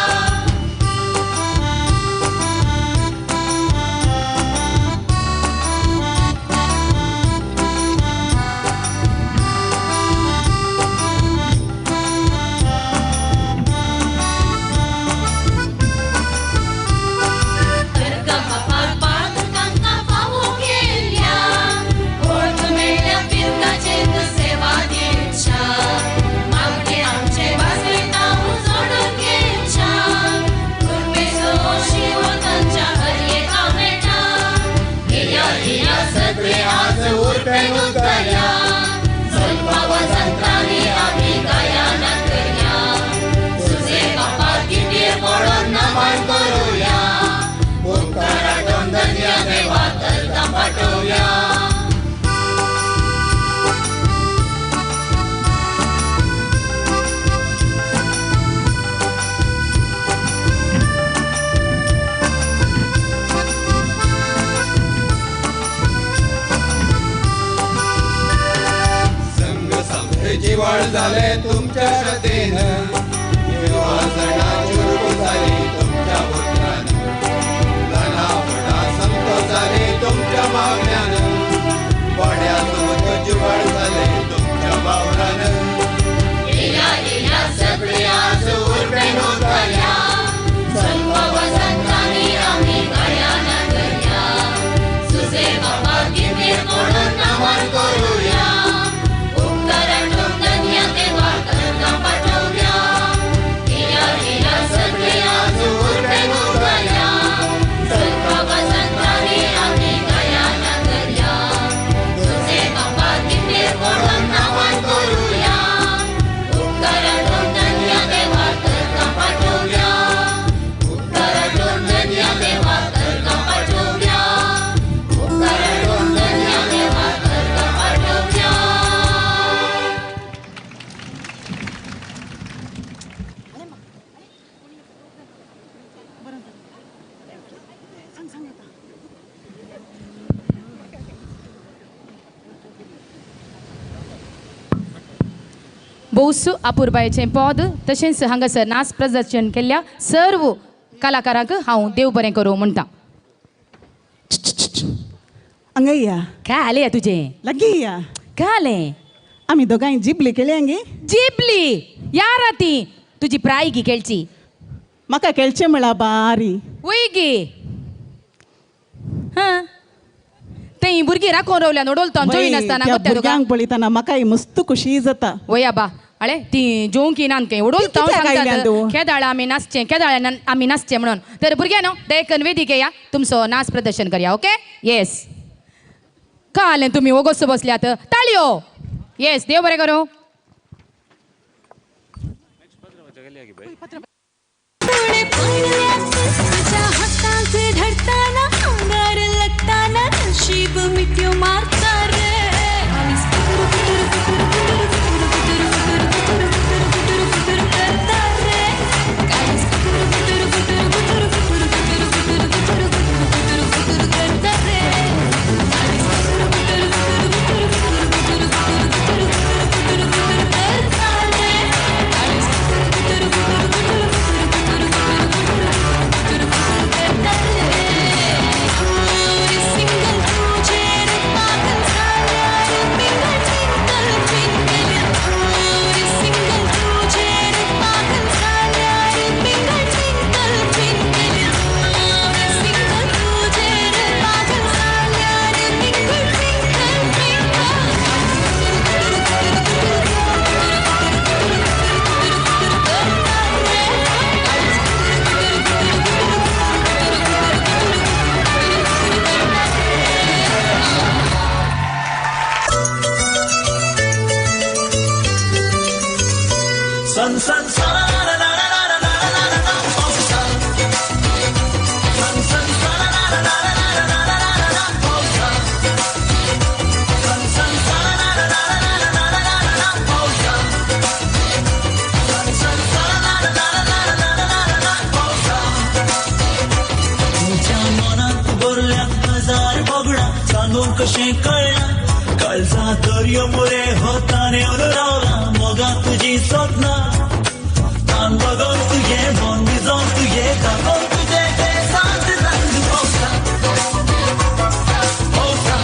जीवळ झाले तुमच्या श्रद्धेनं जीवासना चुरकू झाली तुमच्या पुत्रानं लहानपणा संत झाले तुमच्या मागण्यानं पाण्यासोबत जीवळ झाले तुमच्या वावरानं सगळे आज उर्बेन उतरल्या स्वल्प वसंतानी आम्ही गया न करया सुसे बाबा गिन्ने पडून नमन करूया सगळे आज उर्बेन उतरल्या स्वल्प वसंतानी आम्ही गया न करया सुसे बाबा गिन्ने पडून भोवस अपुरबायेचें पद तशेंच हांगासर नाच प्रदर्शन केल्ल्या सर्व कलाकारांक हांव देव बरें करूं म्हणटा. अंगैया काय आलें तुजें लागीया काय आलें आम्ही दोगांय जिबली केली अंगे जिबली यार ती तुजी प्रायगी केळची म्हाका केळचें म्हणला बारी वय गे हां तें भुरगीं राखोवन रोवल्या नोडोलतो वय, जोईन आसतना त्या कोत्या तुका भुरग्यांक पळयतना म्हाकाय मस्त खुशी जाता. वया बा अळे ती जेवंकी नान खंय उडोलता कित्याक आयल्यान तूं? केदाळ आमी नाचचें केदाळ आमी नाचचें म्हणून तर भुरग्यानो दयकन वेदिके या तुमचो नाच प्रदर्शन करया ओके येस का आलें तुमी ओगोस बसल्यात ताळयो येस देव बरें करूं. डोळे पाण्यात तुझ्या हातात धरताना अंगार लागताना नशीब मिठ्यो मारता रे करता रे करता रे सन सन सन ला ला ला ला ला ला ला ला पावसा सन सन सन ला ला ला ला ला ला ला ला ला पावसा सन सन सन ला ला ला ला ला ला ला ला ला पावसा सन सन सन ला ला ला ला ला ला ला ला पावसा तुझ्या मनात भरल्यात हजार बगडा सांगून कशें कळना काळजा दर्यो मोरे होताने रावला मोगा तुझी स्वप्ना तान बघून तुझे मन भिजोन तुझे कापून तुझे ते सांत रंग पावसा पावसा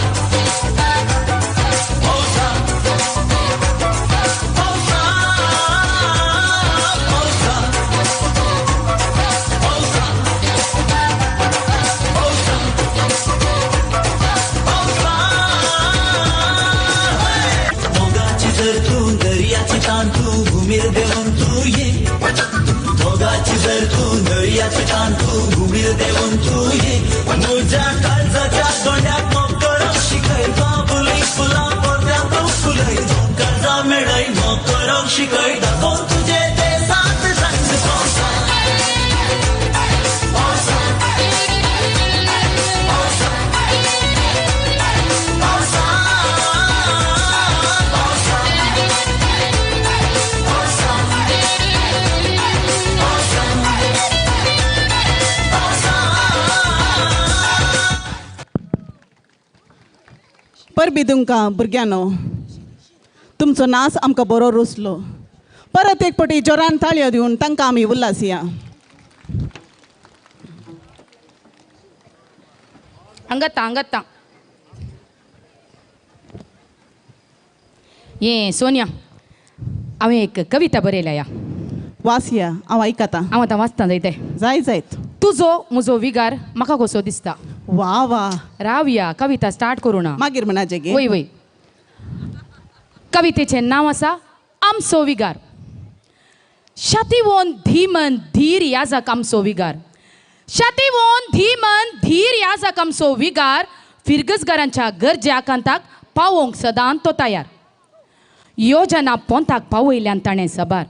पावसा पावसा पावसा पावसा पावसा मोगाची जर तू दर्याची तान तू घुमीर देऊन तू ये मोगाची जर तू दर्याची तान तू घुमीर देऊन तू ये तुझ्या काळजाच्या गोंड्यात मकर शिकय बाबुली फुला पोत्यात फुलय कर्जा मेळय मकर शिकय दाखोवन तुझे ते सात रंग पावसा पावसा पावसा पावसा परबी तुमकां भुरग्यानो तुमचो नाच आमकां बरो रुचलो. परत एक पटी जोरान ताळयो दिवन तांकां आमी उल्हासिया. हंगत्ता ये सोनिया हांवें एक कविता बरयल्या या वासिया हांव आयकता. हांव आतां वाचता जायते जाय जायत. तुजो म्हजो विगार म्हाका कसो दिसता. वा वा रावया कविता स्टार्ट करूं ना मागीर म्हणाचे गे वय वय कवितेचें नांव आसा आमचो विगार. शातिवोन धीमन धीर याजक आमचो विगार. शातिवोन धीमन धीर याजक आमचो विगार फिरगजगारांच्या गरजे आकांताक पावोवंक सदां तो तयार. योजना पोंताक पावयल्यान ताणें सबार.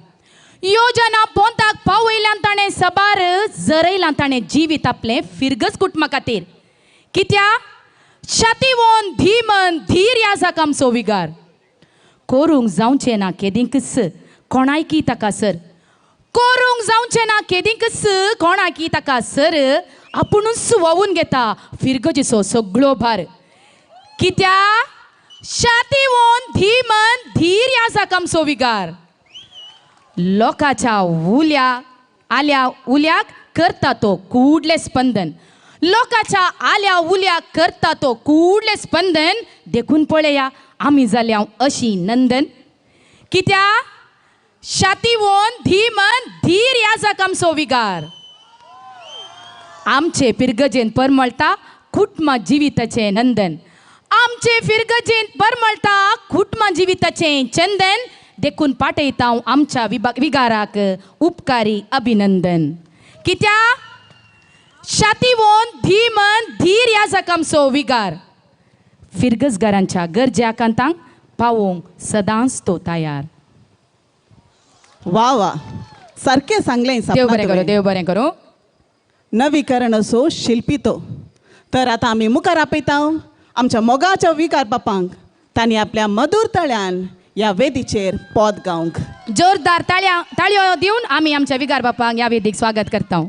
योजना पोंताक पावयल्यान ताणें सबार जरयलां ताणें जिवीत आपलें फिरगज कुटुंबा खातीर. कित्या शातिवोन धीमन धीर याजक आमचो विगार. कोरूंक जावचें ना केदींकच कोणायकी ताका सर. कोरूंक जावचें ना केदींकच कोणायकी ताका सर. आपुणूच वोवून घेता फिरगजीचो सगळो भार. कित्या शातिवोन धीमन धीर याजक आमचो विगार. लोकाच्या आल्या उल्याक करता तो कुडले स्पंदन. लोकाच्या आल्या उल्याक करता तो कुडले स्पंदन. देखून पळया आमी जाल्या अशी नंदन. कित्या शातिवोन धीमन धीर याजक आमचो विगार. आमचे फिरगजेन परमळता कुटुंबा जिविताचे नंदन. आमचे फिरगजेन परमळता कुटुंबा जिविताचे चंदन. देखून पाठयता आमच्या विगाराक उपकारी अभिनंदन. कित्या शातिवोन धीमन धीर याजक आमचो विगार. फिरगजगारांच्या गरज्याकांतांक पावोंक सदांच तो तयार. वा वा, सारकें सांगलें देव बरें करूं, देव बरें करूं. नवीकरण असो शिल्पी तो. तर आतां आमी मुखार आपयता आमच्या मोगाच्या विकार बापांक. तांणी आपल्या मधुर तळ्यान ह्या वेदीचेर पद गावंक. जोरदार ताळयो दिवन आमी आमच्या विगार बापांक ह्या वेदीक स्वागत करता.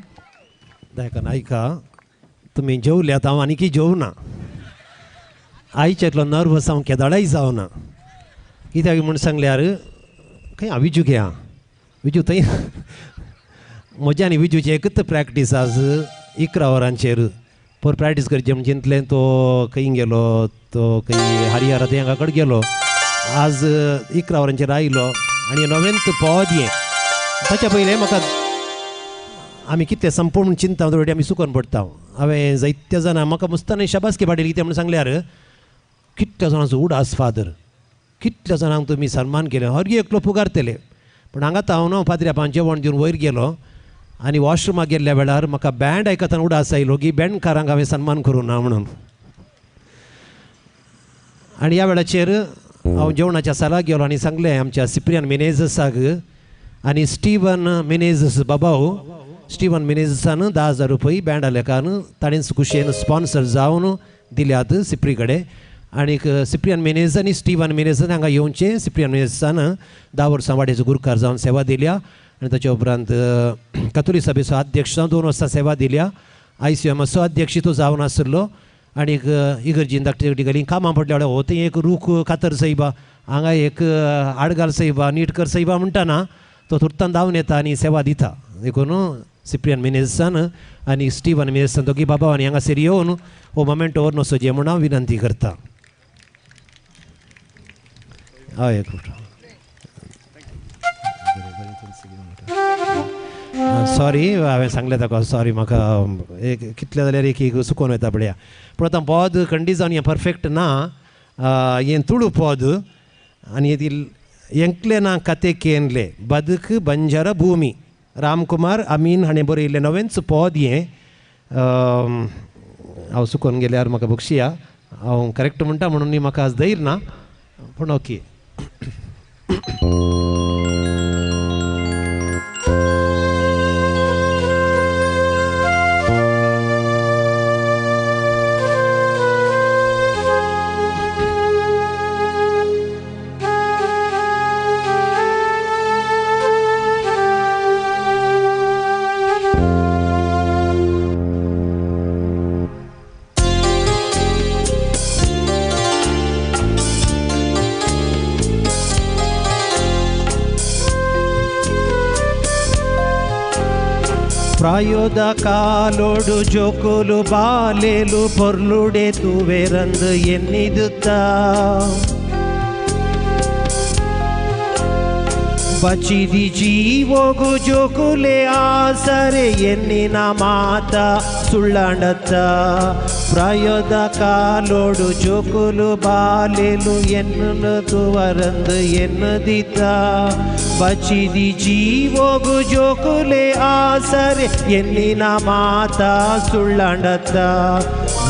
दायकन ऐका, तुम्ही जेवल्यात, हांव आनीकी जेवना. आईच्यातलो नर्वस हांव केदाडाय जावना. कित्याक म्हूण सांगल्यार खंय हांव विजू घे विजू थंय म्हज्या आनी विजूची एकच प्रॅक्टीस आज 11 वरांचेर. पर प्रॅक्टीस करचें म्हणजे चिंतलें तो खंय गेलो, तो खंय हरियारा तेंगा कडेन गेलो. आज 11 वरांचेर आयलो आनी 9वेंत पद हें. ताच्या पयलें म्हाका आमी कितें संपूर्ण चिंता थोडी आमी चुकोन पडटा. हांवें जायत्या जाणां म्हाका मुस्तानी शाबासकी पाडली. कितें म्हणून सांगल्यार कितल्या जाणांचो उडास फादर, कितल्या जाणांक तुमी सन्मान केले. हर एकलो पुगारतले. पूण हांगा हांव न्हू पाद्र्यापान जेवण दिवन वयर गेलो आनी वॉशरुमाक गेल्ल्या वेळार म्हाका बँड आयकतना उडास आयलो की बँडकारांक हांवें सन्मान करूं ना म्हणून. आनी ह्या वेळाचेर हांव जेवणाच्या सालाक गेलो आनी सांगलें आमच्या सिप्रियन मेनेझसाक आनी स्टीवन मेनेझस बाबाऊ. स्टीवन मेनेझसान 10,000 रुपये बँड आलेकान ताणें खुशयेन स्पॉन्सर जावन दिल्यात सिप्री कडेन. आनीक सिप्रियन मेनेझ आनी स्टीवन मेनेझ हांगा येवचें. सिप्रियन मेनेझसान 10 वर्सां वाडेचो गुरकार जावन सेवा दिल्या आनी ताच्या उपरांत कथोलीक सभेचो अध्यक्ष जावन 2 वर्सां सेवा दिल्या. ICMचो अध्यक्ष तो जावन आसलो. आनीक इगर्जीन धाकटी गेली कामां पडल्या वाडा हो थंय एक रूख कातर सैबा, हांगा एक आडगाल सैबा, नीटकर सैबा म्हणटाना तो तुर्तान धांवन येता आनी सेवा दिता. देखून सिप्रियन मेनेझसान आनी स्टीवन मेनेझसान दोगी बाबा आनी हांगासर येवन हो मोमेंटो ओर नसोचें म्हूण हांव विनंती करता. हय एक सॉरी हांवें सांगलें ताका सॉरी. म्हाका एक कितले जाल्यार एक चुकोन वयता पळया. पूण आतां पद खंडी जावन हें परफेक्ट ना. हें तुळू पद आनी ಎಂಕ್ಲೆ ನಾ ಕತೆ ಕೇನ್ಲೆ ಬದುಕು ಬಂಜರ ಭೂಮಿ रामकुमार अमीन हाणें बरयल्लें 9वेंच पद हें. हांव चुकोन गेल्यार म्हाका बक्षिया. हांव करेक्ट म्हणटा म्हणून न्ही म्हाका आज धैर्य ना. पूण ओके. ప్రాయోద కాలోడు జోకులు బాలేలు పొర్లుడే తూవేరందు ఎన్నిదుతా ಬಚಿದಿ ಜೀವೋಗು ಜೋಕುಲೆ ಆಸರೆ ಎನ್ನಿನ ಮಾತ ಸುಳ್ಳಂಡತ್ತ ಪ್ರಾಯೋದ ಕಾಲೋಡು ಜೋಕುಲು ಬಾಲೆಲು ಎನ್ನುವುದು ವರಂದು ಎನ್ನದಿತ ಬಚಿದಿ ಜೀವೋಗು ಜೋಕುಲೆ ಆಸರೆ ಎನ್ನಿನ ಮಾತ ಸುಳ್ಳಂಡತ್ತ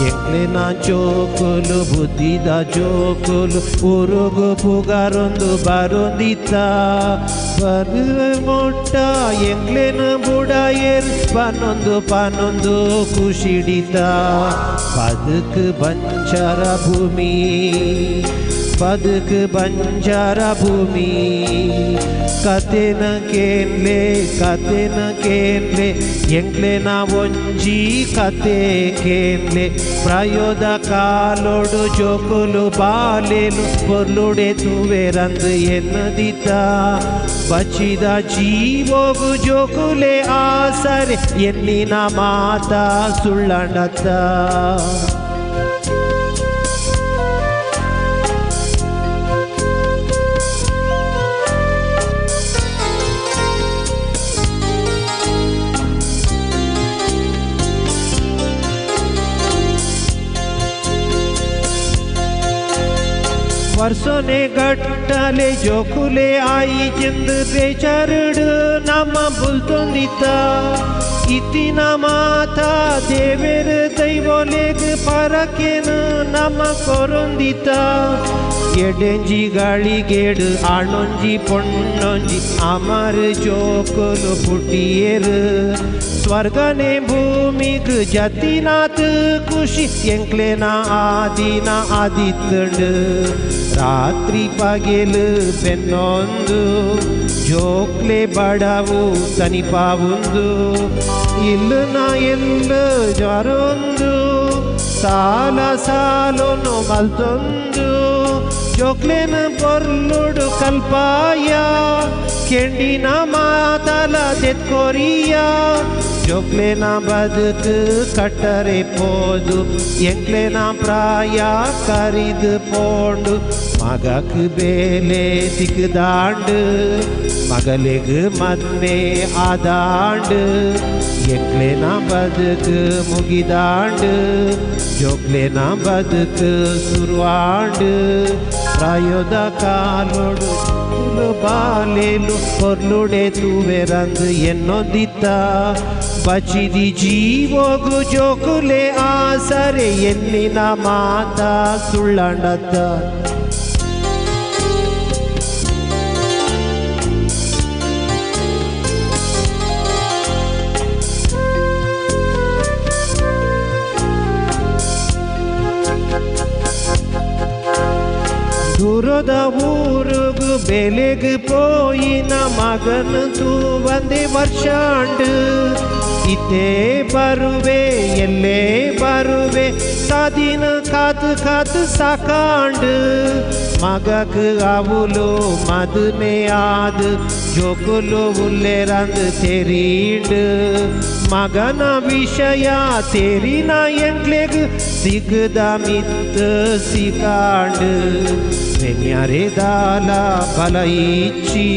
ಎಂಕ್ಲೆನ ಜೋಕುಲು ಬುದ್ಧಿದ ಜೋಕುಲು ಉರುಗು ಪುಗಾರೊಂದು ಬರೊಂದಿತ ಮೊಟ್ಟ ಎಂಗ್ಲೆನ ಬುಡಾಯರ್ ಪನೊಂದು ಖುಷಿಡಿತ ಬದುಕು ಬಂಚರ ಭೂಮಿ ಬದುಕು ಬಂಜಾರ ಭೂಮಿ ಕತೆನ ಕೇನ್ಲೆ ಎಂಕ್ಲೆ ನಾ ಒಂಜಿ ಕತೆ ಕೇನ್ಲೆ ಪ್ರಯೋದ ಕಾಲೊಡು ಜೋಕುಲು ಬಾಲೆಲು ಪೊರ್ಲುಡೆ ತೂವೆರಂದು ಎನ್ನದಿತ ಬಚ್ಚಿದ ಜೀವೋಗು ಜೋಕುಲೆ ಆಸರೆ ಎನ್ನಿನ ಮಾತ ಸುಳ್ಳಂಡತ್ತ वर्षों गट्टले जोकुले आई जिंद बेचरड नम बुल्तोंदिता इतिन माता देवेर दैवोलेग परकेन नम कोरोंदिता एडेंजी गाळिगेड आणोंजी पोण्णोंजी अमर जोकुलु पुटियेर स्वर्गने भूमिग जतिनाथ खुशी ಎಂಕ್ಲೆನ ಆದಿನ ಆದಿತ್ತಂಡು ರಾತ್ರಿ ಪಗೆಲು ಬೆನ್ನೊಂದು ಜೋಕ್ಲೆ ಬಡವು ತನಿಪಾವುಂದು ಇಲ್ಲನ ಎಲ್ಲ ಜ್ವರೊಂದು ಸಾಲ ಸಾಲೊನು ಮಲ್ತೊಂದು ಜೋಕ್ಲೆನ ಪೊರ್ಲುಡು ಕಲ್ಪಾಯ ಕೆಂಡಿನ ಮಾತಲ ದೆತ್ಕೊರಿಯ ಜೋಕ್ಲೆನ ಬದುಕು ಕಟ್ಟರೆ ಪೋದು ಎಂಕ್ಲೆನ ಪ್ರಾಯ ಕರಿದು ಪೋಂಡು ಮಗಕ್ಕೆ ಬೇಲೆ ದಿಗ್ದಾಂಡು ಮಗಲಿಗೆ ಮದ್ವೆ ಆದಾಂಡು ಎಂಕ್ಲೆನ ಬದುಕು ಮುಗಿದಾಂಡು ಜೋಕ್ಲೆನ ಬದುಕು ಶುರುವಾಂಡು ಪ್ರಾಯೋದ ಕಾಲೋಡು ಬಾಲೆಲು ಪೊರ್ಲುಡೆ ತೂವೆರಂದು ಎನ್ನೊಂದಿತ್ತ ಬಚಿದಿ ಜೀವೋಗು ಜೋಕುಲೆ ಆಸರೆ ಎನ್ನಿನ ಮಾತ ಸುಳ್ಳಂಡತ್ತ ದೂರದ ಊರುಗು ಬೆಲೆಗೆ ಪೋಯಿನ ಮಗನ ತೂ ಒಂದೇ ವರ್ಷಾಂಡು ಇತ್ತೇ ಬರುವೆ ಎಲ್ಲೇ ಬರುವೆ ಸಾದಿನ ಕಾತು ಕಾತು ಸಾಕಾಂಡು ಮಗಕ್ಕೆ ಅವುಲು ಮದುವೆ ಆದು ಜೋಕುಲು ಉಲ್ಲೆರಂದು ತೆರೀಂಡು ಮಗನ ವಿಷಯ ತೆರಿನ ಎಂಕ್ಲೆಗ್ ಸಿಗದ ಮಿತ್ತು ಸಿಕಾಂಡು ಬೆನ್ಯಾರೆ ದಾಲ ಬಲ ಇಚ್ಚಿ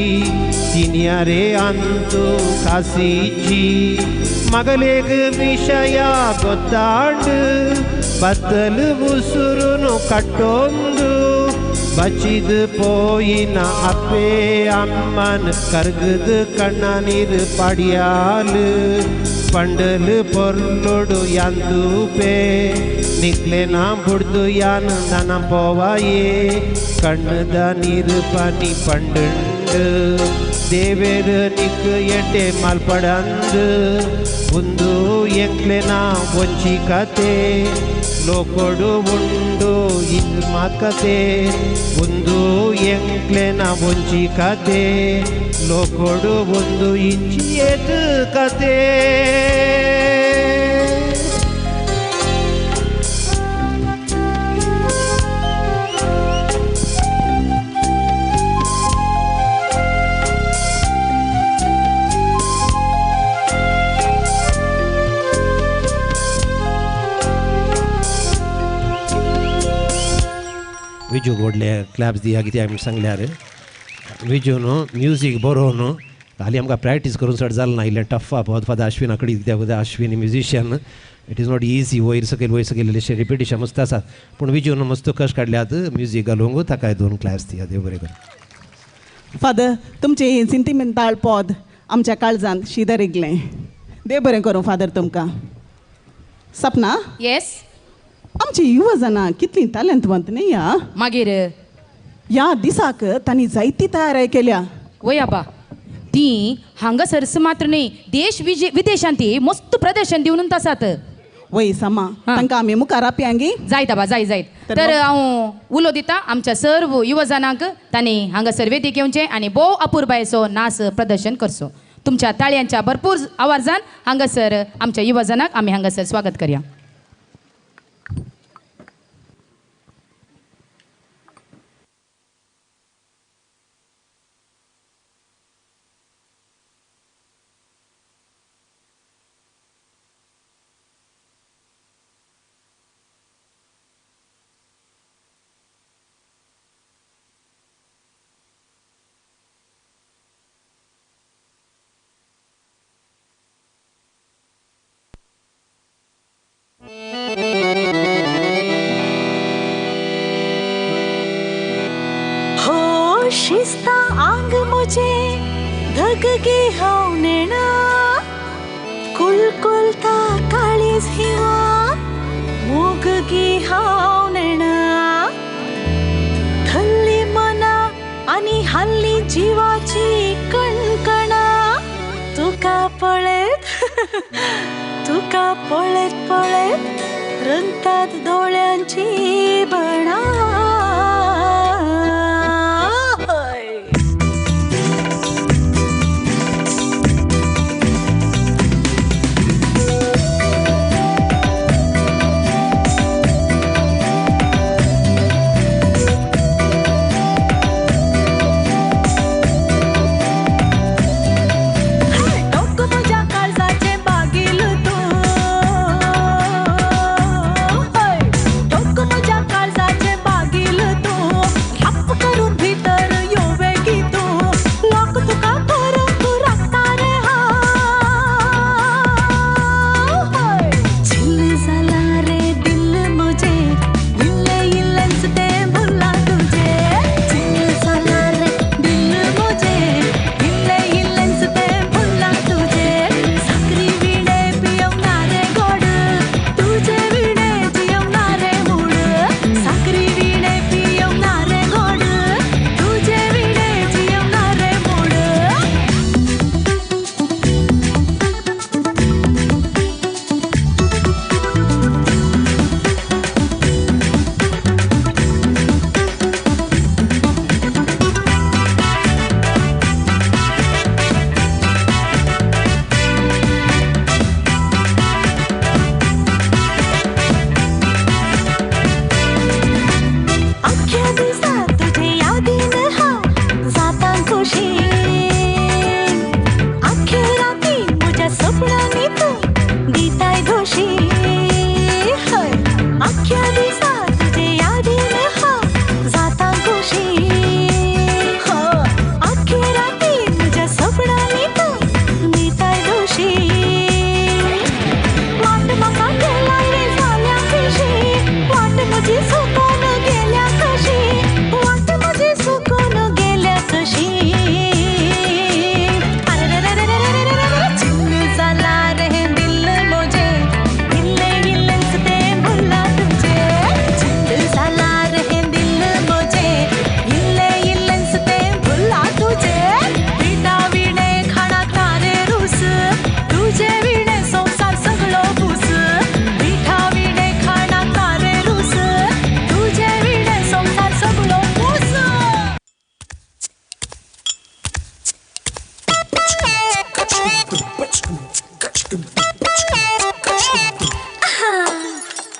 ತಿನ್ಯಾರೆ ಅಂತೂ ಕಾಸಿಚ್ಚಿ ಮಗಲೇಗ ವಿಷಯ ಗೊತ್ತಾಂಡು ಬತ್ತಲು ಉಸುರುನು ಕಟ್ಟೊಂದು ಬಚಿದು ಪೋಯಿನ ಅಪ್ಪೆ ಅಮ್ಮನ ಕರ್ಗದು ಕಣ್ಣ ನೀರು ಪಡಿಯಾಲು ಪಂಡಲು ಪೊರ್ಲುಡು ಯಾಂದೂಪೆ ನಿಕ್ಲೆನ ಬುಡ್ದು ಯಾನು ನನ ಪೋವಾಯೇ ಕಣ್ಣದ ನೀರು ಪನಿ ಪಂಡುಂಡು ದೇವೇರು ನಿಕ್ ಎಡ್ಡೆ ಮಲ್ಪಡಂದು ಒಂದು ಎಂಕ್ಲೆನ ಒಂಚಿ ಕತೆ ಲೋಕೊಡು ಉಂಡು ಇದು ಮಕತೆ ಒಂದು ಎಂಕ್ಲೆನ ಒಂಚಿ ಕತೆ ಲೋಕೊಡು ಒಂದು ಇಂಚಿ ಎದು ಕತೆ विजू गोडले क्लॅब्स दिया किती आमी सांगल्यार विजून म्युजीक बरोवन हालीं आमकां प्रॅक्टीस करून चड जालें ना इल्लें टफ आहा फॉर द अश्विना कडेन कित्याक Ashwini musician it is not easy वयर सकयल इल्लेशें रिपिटेशन मस्त आसा पूण विजून मस्त कश्ट काडल्यात म्युजीक घालूंक ताका 2 क्लॅब्स दिया देव बरें कर फादर तुमचें सेंटिमेंटल पद आमच्या काळजांत शिदरिगलें देव बरें करूं फादर तुमकां सपना येस आमची युवजनां कितलीं टॅलंटवंत न्ही या मागीर ह्या दिसाक तांणी जायती तयारी केल्या वय आबा ती हांगासरस मात्र न्ही देश विदेशांत मस्त प्रदर्शन दिवन आसात वय समा हा. तांकां आमी मुखार आपयांगी जायत आबा जायत तर हांव उलो दिता आमच्या सर्व युवजनांक तांणी हांगासर वेदीक येवचें आनी भोव अपुरबायेचो नाच प्रदर्शन करचो. तुमच्या ताळयांच्या भरपूर आवाजान हांगासर आमच्या युवजनांक आमी हांगासर स्वागत करया. हो शिस्ता आंग मुझे धगगी हावनेणा कुलकुलता काळीज हिवा मोगगी हावनेणा थल्ली मना आणि हल्ली जीवाची कणकणा तुका पळेत तुका पळेत पळेत रंगतात डोळ्यांची बणा.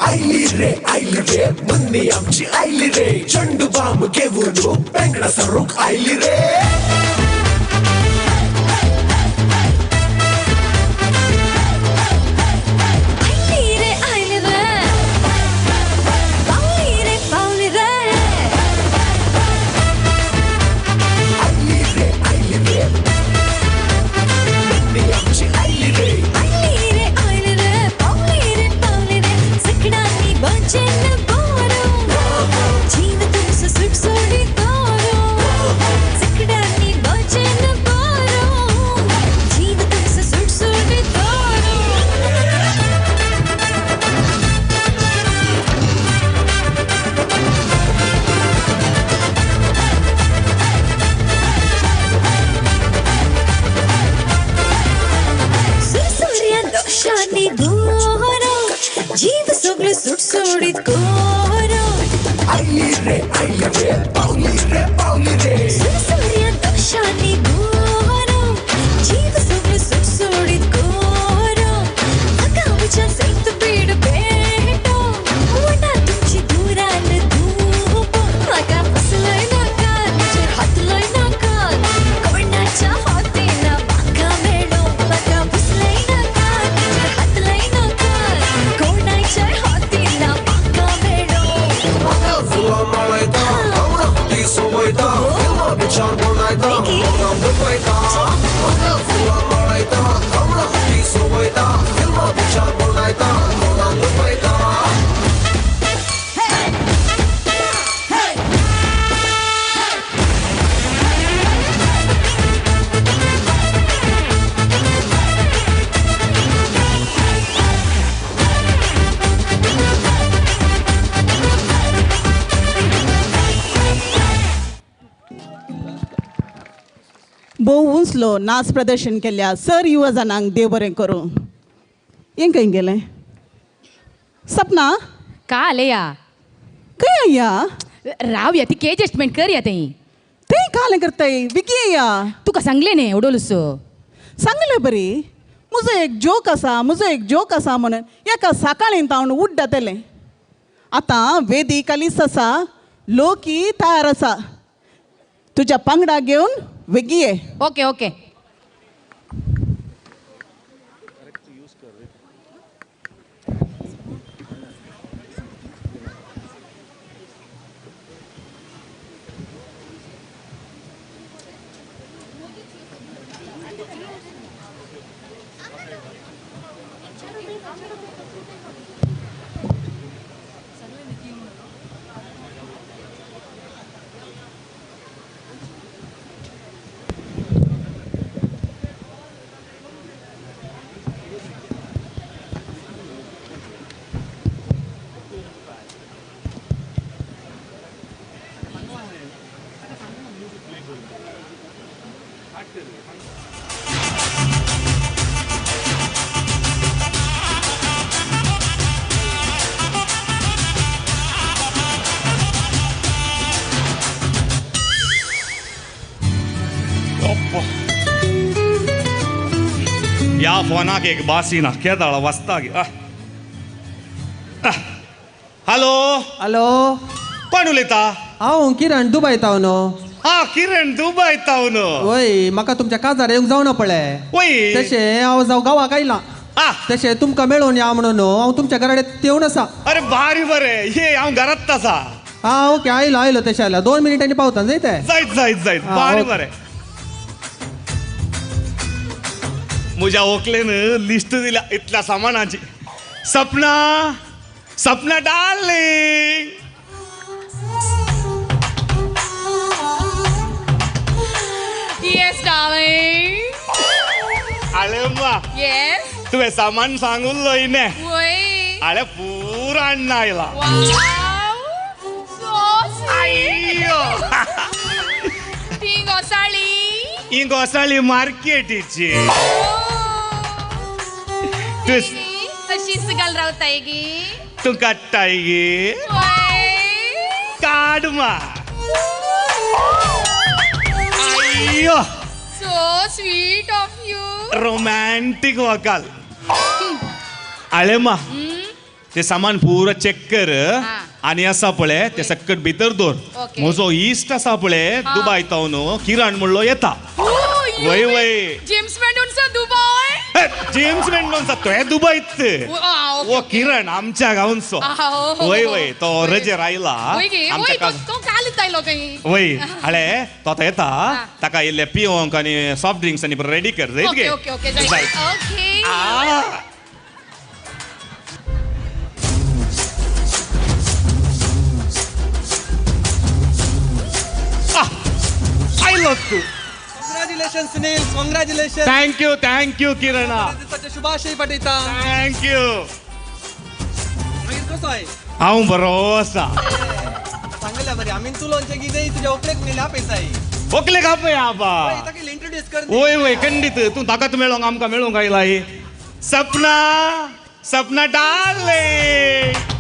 आईली रे मुन्नी आमची आईली रे चंडू बाम घेऊन पेंगडा सरूक आईली रे जीव तुमचं सुट सोडी करू सुटसुटीत गोरा सुरसुर्या दोषांनी गोरा जीव सगळं सुटसुटीत गोरा आगाऊच्या सैत बीड भेटो वना तुमची दुरान धूप माका बसलंय नाका तुझ्या हातलंय नाका कोणाच्या हातीला माका मेळो माका बसलंय नाका तुझ्या हातलंय नाका कोणाच्या हातीला माका मेळो भोव उंचलो नाच प्रदर्शन केल्या सर युवा जाणांक देव बरें करूं हें खंय गेलें सपना का आले या खंय या राव या ती के एडजस्टमेंट कर या ते तें कालें करताय विकी या तुका सांगले न्ही उडोलुसो सांगलें बरी म्हजो एक जोक आसा म्हणून एका सकाळीं तावन उड्डातलें आतां वेदी कालीस आसा लोकी तयार आसा तुज्या पंगडा घेवन वेगी ये ओके ओके या फोनाक एक बासीना केदाळ वाजता गे हॅलो हॅलो कोण उलयता हांव किरण दुबयताव न्हू हा किरण दुबयताव न्हू वय म्हाका तुमच्या काजार येवंक जावना पळय वय तशें हांव जावं गांवाक आयलां आ तशें तुमकां मेळोवन या म्हणून न्हू हांव तुमच्या घरा कडेन येवन आसा अरे भारी बरे ये हांव घरात आसा हा ओके आयलो तशें आयला 2 मिनिटांनी पावता जाय ते जायत हा, भारी ओके. बरे म्हज्या व्हंकलेन लिस्ट दिल्या इतल्या सामानाची सपना डार्लिंग येस डार्लिंग आले मा येस तुवें सामान सांगून लयने वय आले पूर हाडून आयला वाव सो अय्यो ती गोसाळी ही घोसाळी मार्केटीची तू तशीच घाल रावताय गी तू काडटाय गे काड मा अय्यो so sweet of you romantic वकाल आळे मा ते सामान पुरो चेक कर आणि असा पळय ते सकट भितर दोर ओके. म्हजो इश्ट आसा पळय दुबय तावन किरण म्हणलो येता वय वय जेम्स मेंडोनचा दुबय जेम्स मेंडोनचा तो दुबयत ओ किरण आमच्या गावनचो वय वय तो रजेर आयला आमच्या काज तो कालच आयलो काही वय आळे तो आतां येता ताका इल्ले पिवंक आनी सॉफ्ट ड्रिंक्स आनी रेडी कर जायत ओके गे ओके ओके जायत. ओके आ. आयलो तू कॉंग्रॅच्युलेशन सुनील कॉंग्रॅच्युलेशन थँक्यू किरणा शुभाशय पाठयता थँक्यू मागीर कसो आहे हांव बरो आसा सांगल्या बरी आमी तू लोणचें कितें तुज्या व्हंकलेक नेल्या आपयताय ओकले खापय आबा ताका इंट्रोड्यूस कर वय वय खंडीत तूं ताकाच मेळोंक आमकां मेळोंक आयलाय सपना डार्लिंग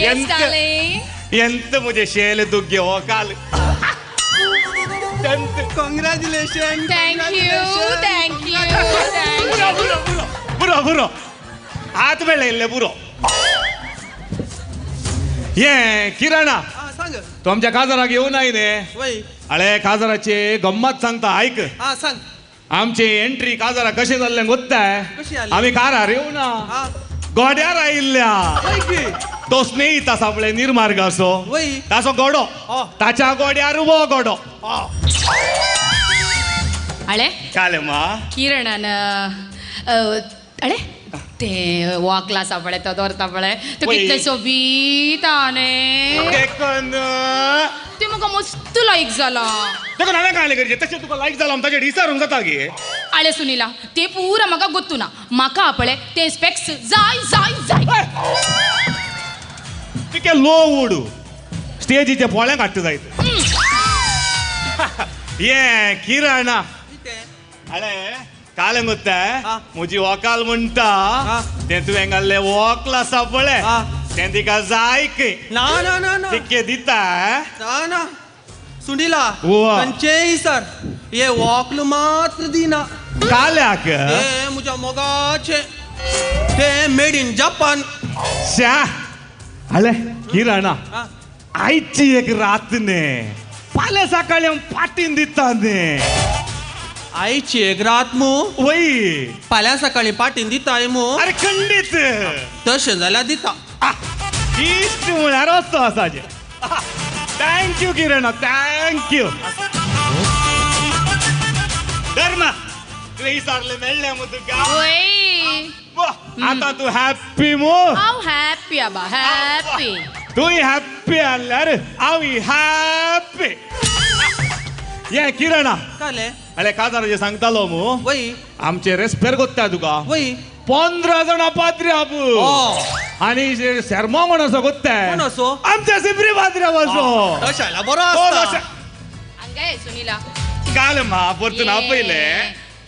Yes, darling. ಎಂತ ಮುಜೆ ಶೇಲೆ ದುಗ್ಗೆ ಹೋಗಾಲ್ कॉंग्रॅच्युलेशन Thank you. बुरो बुरो आत बेळे इल्ले बुरो ये किराणा हा सांग तुमच्या काजाराक येऊ नाही ने वय हळे काजाराचे गंमत सांगता ऐक हा सांग आमची एंट्री काजारा कशी जाल्ले गोत्ताय कशी जाल्ली? आम्ही कारार येऊ ना हा गोड्यार आयिल्ल्या वय की तो स्नेहित आसा पळय निर्मार्ग असो वय ताचो गोडो हा. ताच्या गोड्यार वो गोडो अळे काले मा किरणान अळे ते वॉकला सापळे तो दौरता पळे तो वय. कितले सोबीताने देखून ते म्हाका मस्त लायक जाला देखून हांवें काय करचे तशें तुका लायक जाला ताचेर विचारूंक जाता गे आळे सुनीला ते पुरा म्हाका गोत्तू ना म्हाका आपळे ते स्पेक्स जाय जाय जाय तिके लो उडू स्टेजीचे पोळ्यांक हाडटा जायत ये किराणा अरे काले गोत्ता हा. म्हजी वॉकाल म्हणटा हा. ते तुवें घाल्ले वॉकला आसा पळय हा. तें तिका जायक ना ना ना ना तिके दिता ना ना सुनीला वा. कंचे सर ये वॉकल मात्र दिना काल्याक ते मुझ्या मोगाचे ते मेड इन जपान शा अरे किराणा हा. आयची एक रात ने फाल्यां सकाळी पाटीन दिता ने आईची एक रात मू वय फाल्यां सकाळी पाटीन दिताय मू अरे खंडीत तशें जाल्यार दिता इश्ट म्हळ्यार असो आसाचे थँक्यू किरण थँक्यू धर्मा तुवें विचारले मेळ्ळे मू तुका वय आता तू हॅप्पी मू हांव हॅप्पी आबा हॅप्पी तूय हॅप्पी आल्यार हांव हॅप्पी ये किरणा काले अरे काजाराचे सांगतालो मू वय आमचे रेस्पेर कोत्ता तुका वय 15 जाणां पात्री आपूं ओ आणि शर्मा म्हण असो कोत्ताय कोण असो? आमच्या सिप्री पात्र्या वसो तशाला बरो आसता हंगाय सुनीला काल मा परतून आपयले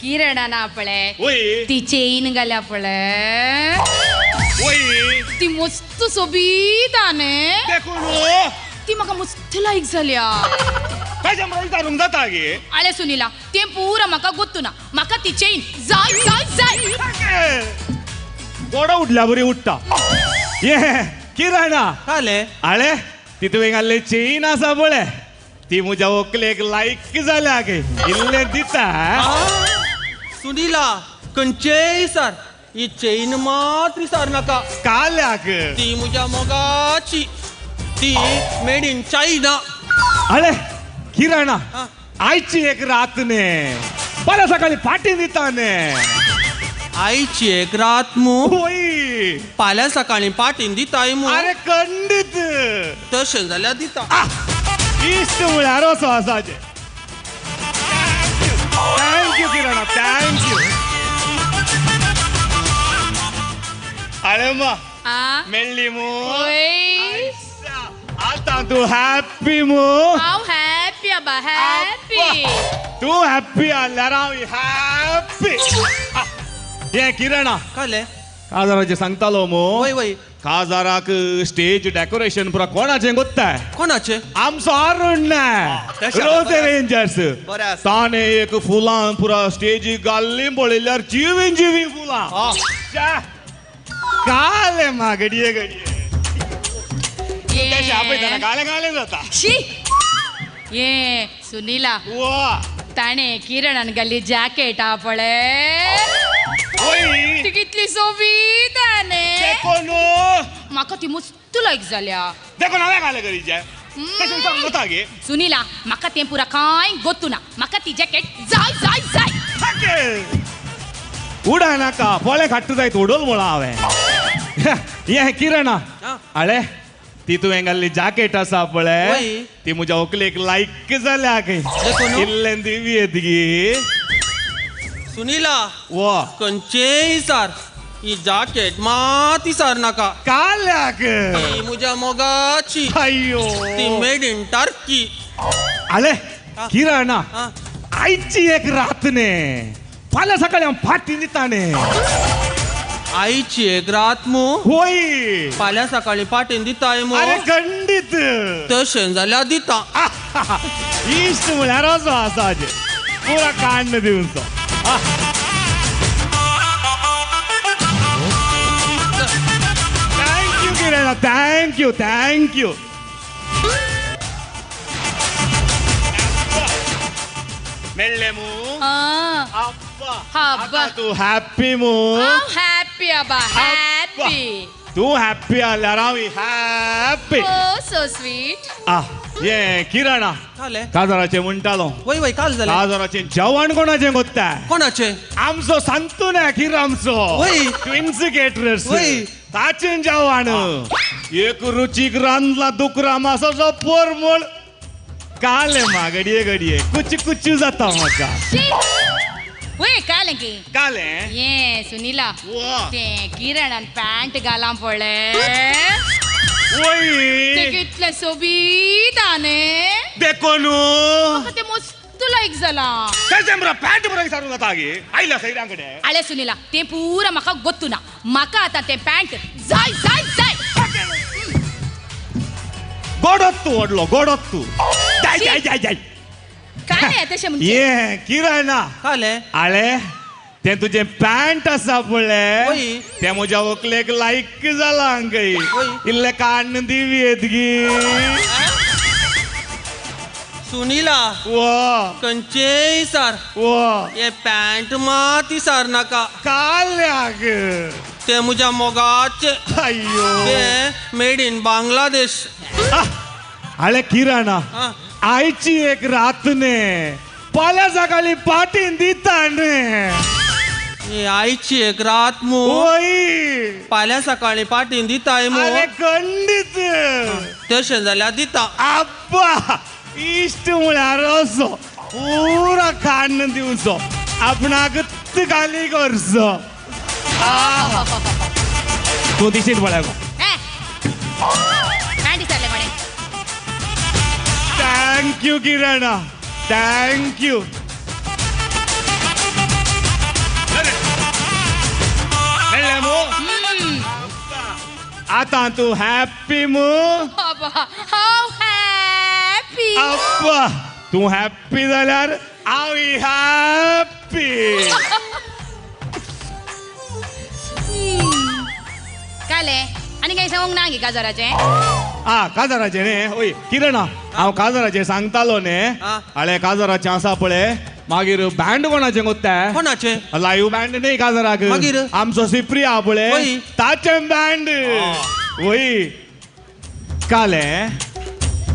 किरणान आपळे वय ती चेन घाल्या पळे वय ती मस्त सोबीताने देखून ती म्हाका मस्त लायक जाल्या कशें म्हणून विचारूंक जाता गे आले सुनीला ते पुरा म्हाका गोत्तू ना म्हाका ती चेन जाय जाय जाय गोडो उडल्या बरी उडटा ये किराणा काले आळे ती तुवें घाल्ले चेन आसा पळय ती म्हज्या व्हंकलेक लायक जाल्या गे इल्लें दिता सुनीला कंचे सर ही चेन मात्र सर नाका काल्याक ती मुझ्या मोगाची ती मेड इन चायना अरे किराणा हा. आयची एक रात ने बरं सकाळी पाठी दिता ने आईची एक रात मू होय फाल्यां सकाळी पाटीन दिताय मू अरे खंडीत तशें जाल्यार दिता इश्ट म्हळ्यार असो आसाचे थँक्यू किराणा थँक्यू अरे मा आ मेळ्ळी मू ओय आता तू हॅप्पी मू हांव हॅप्पी आबा हॅप्पी तू हॅप्पी आल्यार हांव हॅप्पी ये किराणा काले काजाराचे सांगतालो मू वय वय काजाराक स्टेज डेकोरेशन पुरा कोणाचें गोत्ताय कोणाचे आमचो अरुण तशें रोज रेंजर्स बरें आसा. ताणे एक फुलां पुरा स्टेजी घाल्ली पळयल्यार जिवी फुलां च्या. काले मा घडये घडये आपयताना गाले गाले जाता शी ये सुनीला वा ताणे किरणान घाल्ली जॅकेट आ पळे ओय ती कितली सोबीताने कोण म्हाका ती मस्त लायक जाल्या देखून हांवें घाले करीचे तशें विचारूंक जाता गे सुनीला म्हाका तें पुरा कांय गोत्तू ना म्हाका ती जॅकेट जाय जाय जाय उडा नाका पोळे खाट्ट जायत उडोल म्हणून हांवें ये किरणा हा. आळे ती तुवें घाल्ली जॅकेट आसा पळय वय. ती म्हज्या व्हंकलेक लायक जाल्या गे देखून? इल्लें दिवी येत गे सुनीला वा कंचे सर ही जॅकेट माती सर नाका काल्याक ती मुझ्या मोगाची अय्यो ती मेड इन टर्की आले हा. किरणा हा. आयची एक रात ने फाल्यां सकाळी हांव फाटी दिता ने आईची एक रात मू होय फाल्यां सकाळी पाटीन दिताय मू अरे खंडित तशें जाल्यार दिता इश्ट म्हळ्यार असो आसा पुरा कांड दिवचो थँक्यू किरण थँक्यू थँक्यू मेळ्ळे मू हब्बा तू हॅप्पी मू हॅपी अबा हॅपी तू हॅप्पी आल्यार हांव हॅप्पी सो स्वीट ये किरणा काले काजाराचें म्हणटालो वय वय काल जालें काजाराचें जेवण कोणाचें कोत्ता कोणाचें आमचो सांगतो ना किर आमचो वय. ट्विन्स केटरर्स वय. ताचें जेवण एक रुचीक रांदला दुकरा मासाचो पोरमोळ काले घडये घडये कुच जाता म्हाका वय काले की काले ये सुनीला वा. ते किरणान पॅन्ट घालां पळय ते वय कितले सोबीत आने देखो न्हू म्हाका ते मस्त लायक जाला तेजे मरे पॅन्ट बरं विचारूंक जाता गे आयल्या सैरांकडे आले सुनीला ते पुरा म्हाका गोत्तू ना म्हाका आतां ते पॅन्ट जाय जाय जाय गोडत तू ओडलो गोडत तू जाय जाय जाय जाय काय तशें म्हणजे ये किरणा काले आळे ते तुझे पॅन्ट आसा पळय वय. ते म्हज्या व्हंकलेक लायक जाला हांगय वय. इल्ले कान दिव्येत गी सुनीला वा खंयचेय सार वा हे पॅन्ट मात इसार नाका काल्याक ते म्हज्या मोगाचे अय्यो ते मेड इन बांगलादेश आळे किरणा आ, आयची एक रात ने फाल्यां सकाळी पाटीन दिता ने हे आईची एक रात मू वय फाल्यां सकाळी पाटीन दिताय मू अरे खंडित तशें जाल्यार दिता आब्बा इश्ट म्हळ्यार असो पुरा कान दिवचो आपणाक खाली करचो तूं दिशीत पळय गो पॅन्ट विचारले म्हणे थँक्यू किरणा थँक्यू मेळ्ळें मू आतां तूं हॅप्पी मू हाव हॅपी अब्बा तूं हॅप्पी जाल्यार हांव हॅप्पी काले आनी काही सांगूंक ना गे काजाराचें काजाराचें न्ही ओय किरणा हांव काजाराचें सांगतालो न्ही आ. आळे काजाराचें आसा पळय मागीर बँड कोणाचें कोत्ता कोणाचे लाईव्ह बँड न्ही काजाराक मागीर? आमचो सिप्री आहा पळय वय. ताचें बँड वय काले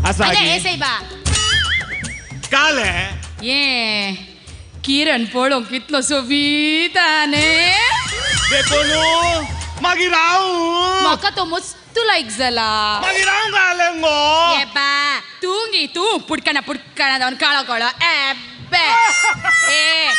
आसा आले की? हे सैबा काले ये किरण पळोवंक कितलो सोबीत आने देखो न्हू मागीर हांव म्हाका तो मस्त लायक जाला मागीर हांव घाले गो ये बा तू पुटकाना जावन काळो कळो एब्बे ए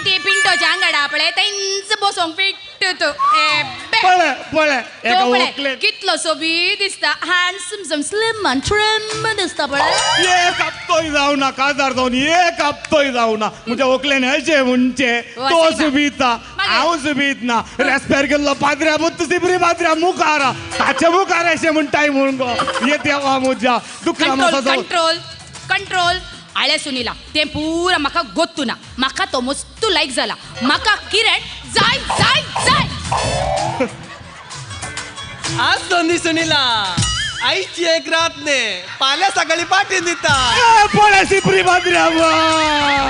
ती पिंटोच्या आंगडा पळय तेंच बसोंक पिट्ट तू एब्बे पळय पळय एका तो पळय व्हंकलेक कितलो सोबीत दिसता हँडसम सम स्लिम अँड ट्रिम दिसता पळय एक हप्तोय जावना काजार जावन एक हप्तोय जावना म्हज्या व्हंकलेन अशें म्हणचे वा, तो सैमा. सुबीता मागीर? हांव सुबीत ना रेस्पेर केल्लो पाद्र्या बुत्त सिबरी पाद्र्या मुखार ताचे मुखार अशें म्हणटाय म्हूण गो ये देवा म्हज्या दुकरा कंट्रोल मासाचो कंट्रोल कंट्रोल आळे सुनीला ते पुरा म्हाका गोत्तू ना म्हाका तो मस्त लायक जाला म्हाका किरण जाय जाय जाय आज दोन्ही सुनीला आईची एक रात ने फाल्यां सकाळी पाटीन दिता पळय सिबरी पाद्र्या वा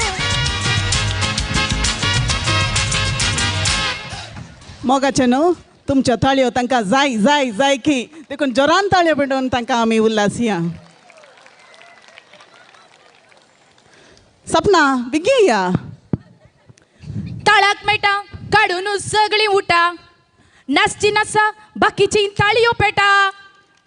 मोगाचे न्हू तुमच्यो ताळयो तांकां जाय जाय जाय की देखून जोरान ताळयो पेटोवन तांकां आमी उल्हासिया सपना बेगी या ताळाक मेटा काडून सगळीं उठा नाचची नाचा बाकीची ताळयो पेटा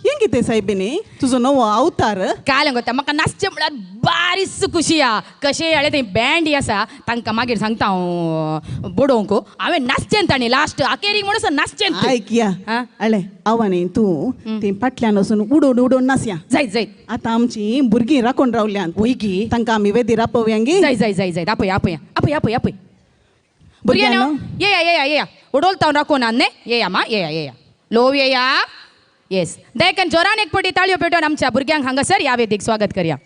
हें कितें सायबिनी तुजो नवो अवतार काय गोता म्हाका नाचचें म्हळ्यार बारीस खुशी आ कशें हाळे थंय बँड आसा तांकां मागीर सांगता हांव बोडोवंक हांवें नाचचें ताणी लास्ट अखेरीक म्हणून नाचचें आयक या हा? आले आव्हाने तूं ते फाटल्यान वचून उडोवन उडोवन नाचया जाय जाय आतां आमची भुरगीं राखून रावल्यान वय गी तांकां आमी वेदीर आपोवया गे जाय जाय जाय जाय आपय आपय आपय आपय आपय भुरग्यां भुरग्यां ये या ये या ये या उडोलता राखो नान्ने येयामा येया लोव येया येस दयकन जोरान एक पटी ताळयो पेटोवन आमच्या भुरग्यांक हांगासर ह्या वेदीक स्वागत करया.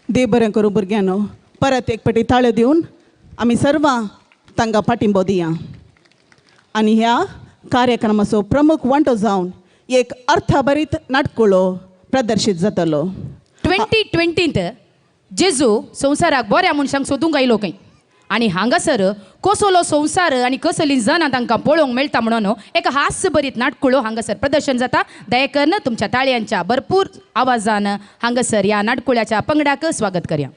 देव बरें करूं भुरग्यांनो. परत एक पटी ताळ्यो दिवन आमी सर्वां तांकां पाठिंबो दिया. आनी ह्या कार्यक्रमाचो प्रमुख वांटो जावन एक अर्थभरीत नाटकुळो प्रदर्शीत जातलो. 2020 जेजू संवसाराक बऱ्या मनशांक सोदूंक आयलो खंय आनी हांगासर कसलो संवसार आनी कसली जनां तांकां पळोवंक मेळटा म्हणून एक हास्य भरीत नाटकुळो हांगासर प्रदर्शन जाता. दयेकन तुमच्या ताळयांच्या भरपूर आवाजान हांगासर ह्या नाटकुळ्याच्या पंगडाक स्वागत करया.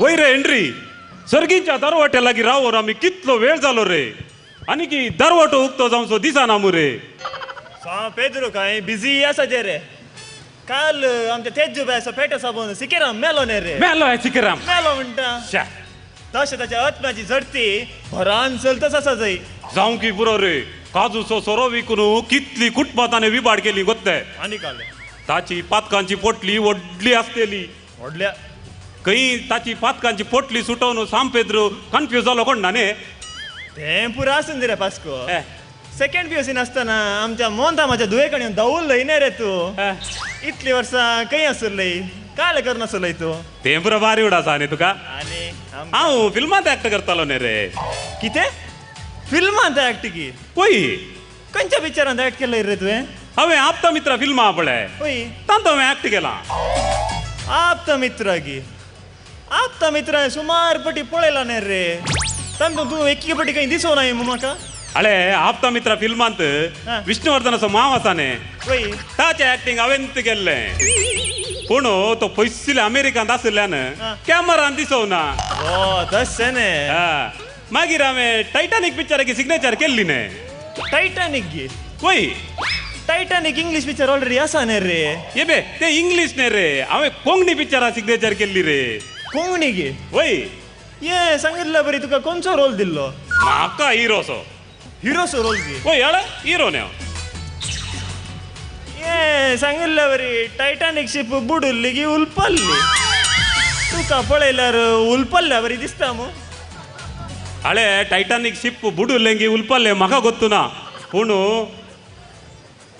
वैरे एंट्री सर्गीच्या दरवाट्या लागी रावर आम्ही कितलो वेळ झालो रे आणि की दरवाटो उगतो जाऊन सो दिसा नामू रे पेद्रू काय बिझी असाचे रे काल आमच्या तेजू बायचा पेट साबून सिकेराम मेलो ने रे मेलो आहे सिकेराम मेलो म्हणटा शा तशें ताच्या आत्म्याची झडती भरान चलतच आसा जय जाऊं की पुरो रे काजू सो सोरो विकून कितली कुटपाताने विबाड केली गोत्ते आनी काले ताची पातकांची पोटली वडली असलेली व्हडल्या काही ताची पातकांची पोटली सुटवून सांपेद्रू कन्फ्यूज जालो कोण ना ने तें पुरो आसून रे पास्को सेकंड पीयूसी आसतना आमच्या मोंता माझ्या दुयेकडे दवरलंय ने रे तूं इतली वर्सां खंय आसुरलय काल करनासलय तूं तें पुरो बारी उडा आसा न्ही तुका आनी हांव फिल्मांत एक्ट करतालो न्ही रे कितें फिल्मांत एक्ट की पळय खंयच्या पिक्चरांत एक्ट केलंय रे तुवें हांवें आपता मित्र फिल्मा पळय पळय तांतो हांवें एक्ट केलां आपता मित्र की आपता मित्र सुमार पटी पळयला न्ही रे तांतूं तूं एकी पटी खंय दिसो ना म्हाका अळे आपता मित्र फिल्मांत विष्णुवर्धनाचो माव आसा न्ही पळय ताचें एक्टिंग हांवें केल्लें पूण तो पयसले अमेरिकांत आशिल्ल्यान कॅमेरान दिसोना ओ तशें न्ही मागीर हांवें टायटानीक पिक्चराची सिग्नेचर केल्ली न्ही टायटानीक गी पळय टायटानीक इंग्लीश पिक्चर ऑलरेडी आसा न्ही रे ये बे ते इंग्लीश न्ही रे हांवें कोंकणी पिक्चरा सिग्नेचर केल्ली रे कोंकणी गी वय ये सांगितलं बरी तुका कोणचो रोल दिल्लो म्हाका हिरोसो हिरोसो रोल गी पळय हळ हिरो न्ही ये सांगितलं बरी टायटानीक शिप बुडुल्ली गी उलपल्ली तुका पळयल्यार उलपल्ल्या बरी दिसता मू हळे टायटानीक शिप बुडुल्लेंगी उलपल्ले म्हाका गोत्तू ना पूण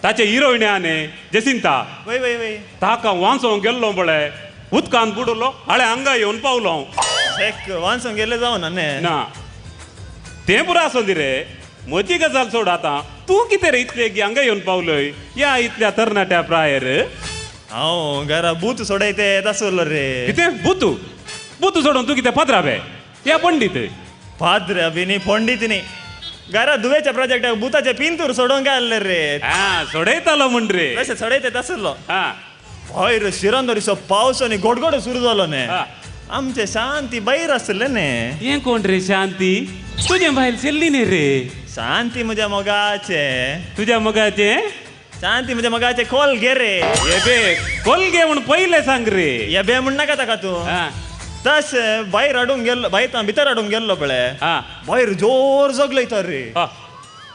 ताचे हिरोईन्याने जसिंता वय वय वय ताका वांसोंक गेल्लो पळय उदकांत बुडलो हळे हांगा येवन पावलो एक वांसून गेले जावन ना तें पुरो आसों दी रे म्हजी गजाल सोड आतां तूं कितें रे इतले हांगा येवन पावलय या इतल्या तरणाट्या प्रायर हांव घरा बूत सोडयते येत आसलो रे कितें बुतू बुतू सोडून तूं कितें पत्राबे या पंडीत पाद्र बिनी पंडित न्ही घरा दुवेच्या प्रोजेक्टाक बुताचे पिंतूर सोडूंक घाल्ले रे सोडयतालो म्हण रे तशें सोडयत येत आसलो भायर शिरंदरीचो पावस आनी गडगडो सुरू जालो न्ही आमचे शांती भायर आसले न्ही हें कोण रे शांती तुजे भायर सेल्ली न्ही रे शांती म्हज्या मोगाचे तुज्या मोगाचे शांती म्हज्या मोगाचे खोल घे रे ये बे खोल घे म्हूण पयले सांग रे ये बे म्हण नाका ताका तूं तशें भायर हाडूंक गेल्लो भायर भितर हाडूंक गेल्लो पळय भायर जोर जगलयता रे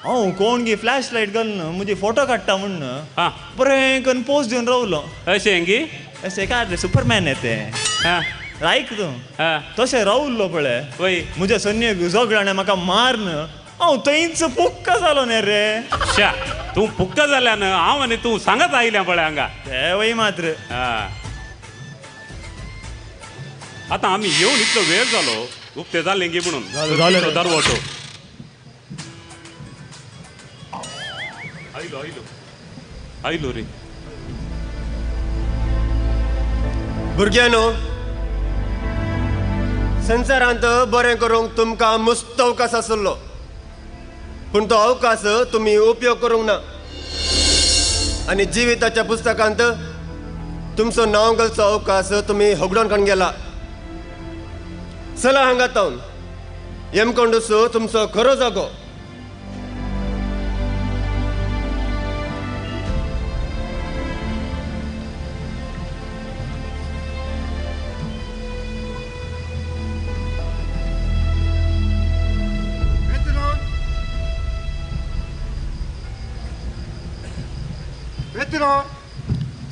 हांव कोण गी फ्लॅश लायट घालून म्हजे फोटो काडटा म्हण बरें करून पोज दिवन रावलो अशें गी अशें काड रे सुपरमॅन येते आयक तूं तशें रावल्लो पळय वय म्हज्या सन्येक झगडाणे म्हाका मारन हांव थंयच पुक्का जालो न्ही रे शा तूं पुक्का जाल्यान हांव आनी तूं सांगत आयल्या पळय हांगा ते वय मात्र आतां आमी येवन इतलो वेळ जालो उक्ते जालें गी म्हणून दरवटो आयलो आयलो आयलो रे भुरग्यानो संवसारांत बरें करूंक तुमकां मुस्तवकास आसलो पूण तो अवकाश तुम्ही उपयोग करूंक ना आनी जिविताच्या पुस्तकांत तुमचो नांव घालचो अवकाश तुम्ही हगडोन काडून गेला. चला हांगा तावन येमकोंडूस तुमचो खरो जागो.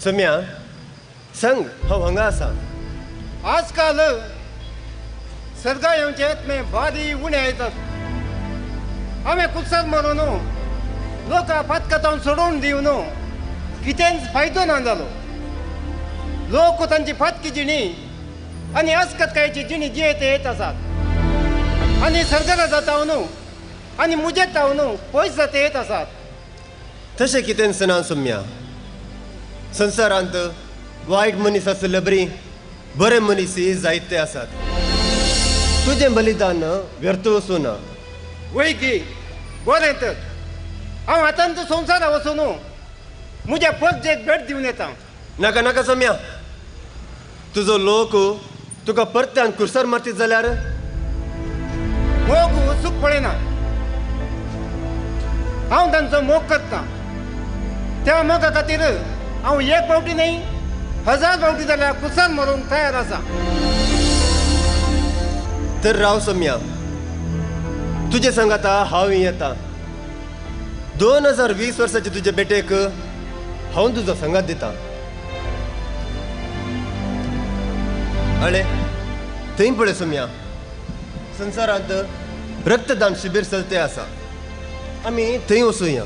सम्या सांग हांव हांगा आसा. आजकाल सर्गा येवचे यत्ने भारी उणे येतात. हांवें कुसार मारून लोकां पातकातावन सोडून दिवन कितेंच फायदो ना जालो. लोक तांची फातकी जिणी आनी आसकतकायेची जिणी जियेत येत आसात आनी सर्गाला जातावन आनी मुजेत तावन पयस जाते येत आसात. तशें कितेंच ना सम्या. संवसारांत वायट मनीस आसले बरी बरे मनीसय जायते आसात. तुजें बलिदान व्यर्थ वचूं ना. वैकी बरें तर हांव आतांत संवसारा वचून म्हज्या पगजेक भेट दिवन येता. नाका नाका सम्या. तुजो लोक तुका परत्यान कुर्सार मारतीत जाल्यार मोग सुख पळयना. हांव तांचो मोग करता. त्या मोगा खातीर हांव एक फावटी न्ही 1000 फावटी जाल्यार कुसार मारूंक तयार आसा. तर राव सम्या. तुजे सांगाता हांव येता. 2020 वर्साचे तुजे बेटेक हांव तुजो संगात दिता. अळे थंय पळय सम्या. संवसारांत रक्तदान शिबीर चलते आसा. आमी थंय वचूया.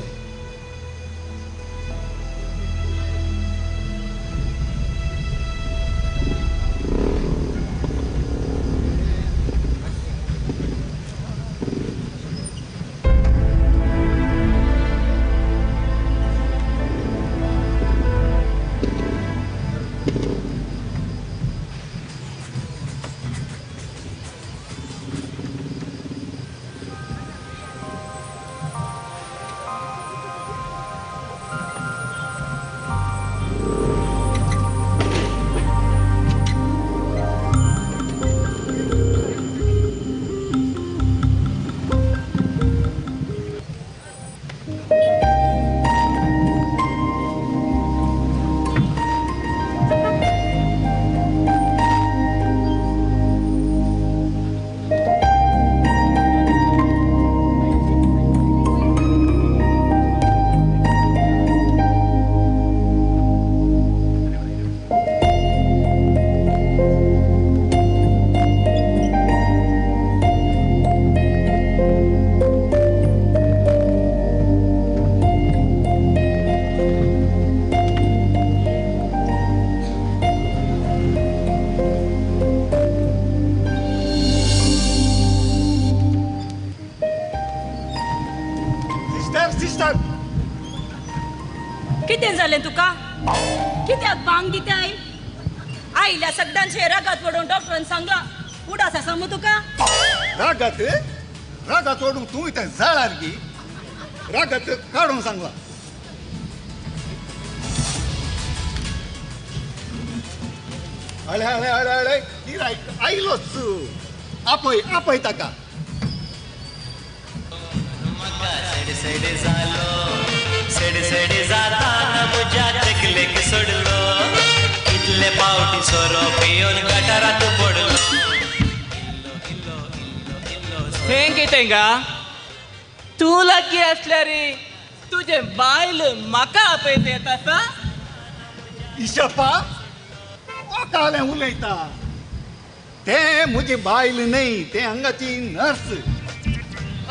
कितें जालें तुका? कित्याक बांग दिते आई? आईल्या सगळ्यांचे रागात पडून डॉक्टरान सांगला उडास आसा मू तुका? रागात ओढून तू इथं जाळार गी. रागात काढून सांगला. अळे अळे अळे अळे गिरायक आयलोच. आपय आपय ताका. सेड सेड जाताना मुज्या तकलेक सोडलो. इतले पावटी सोरो पियोन गटारात पडलो. हें कितें गा? तूं लागी आसल्यार तुझे बायल म्हाका आपयत येत आसा? इशपा कालें उलयता. ते म्हजी बायल न्हय. ते हांगाची नर्स.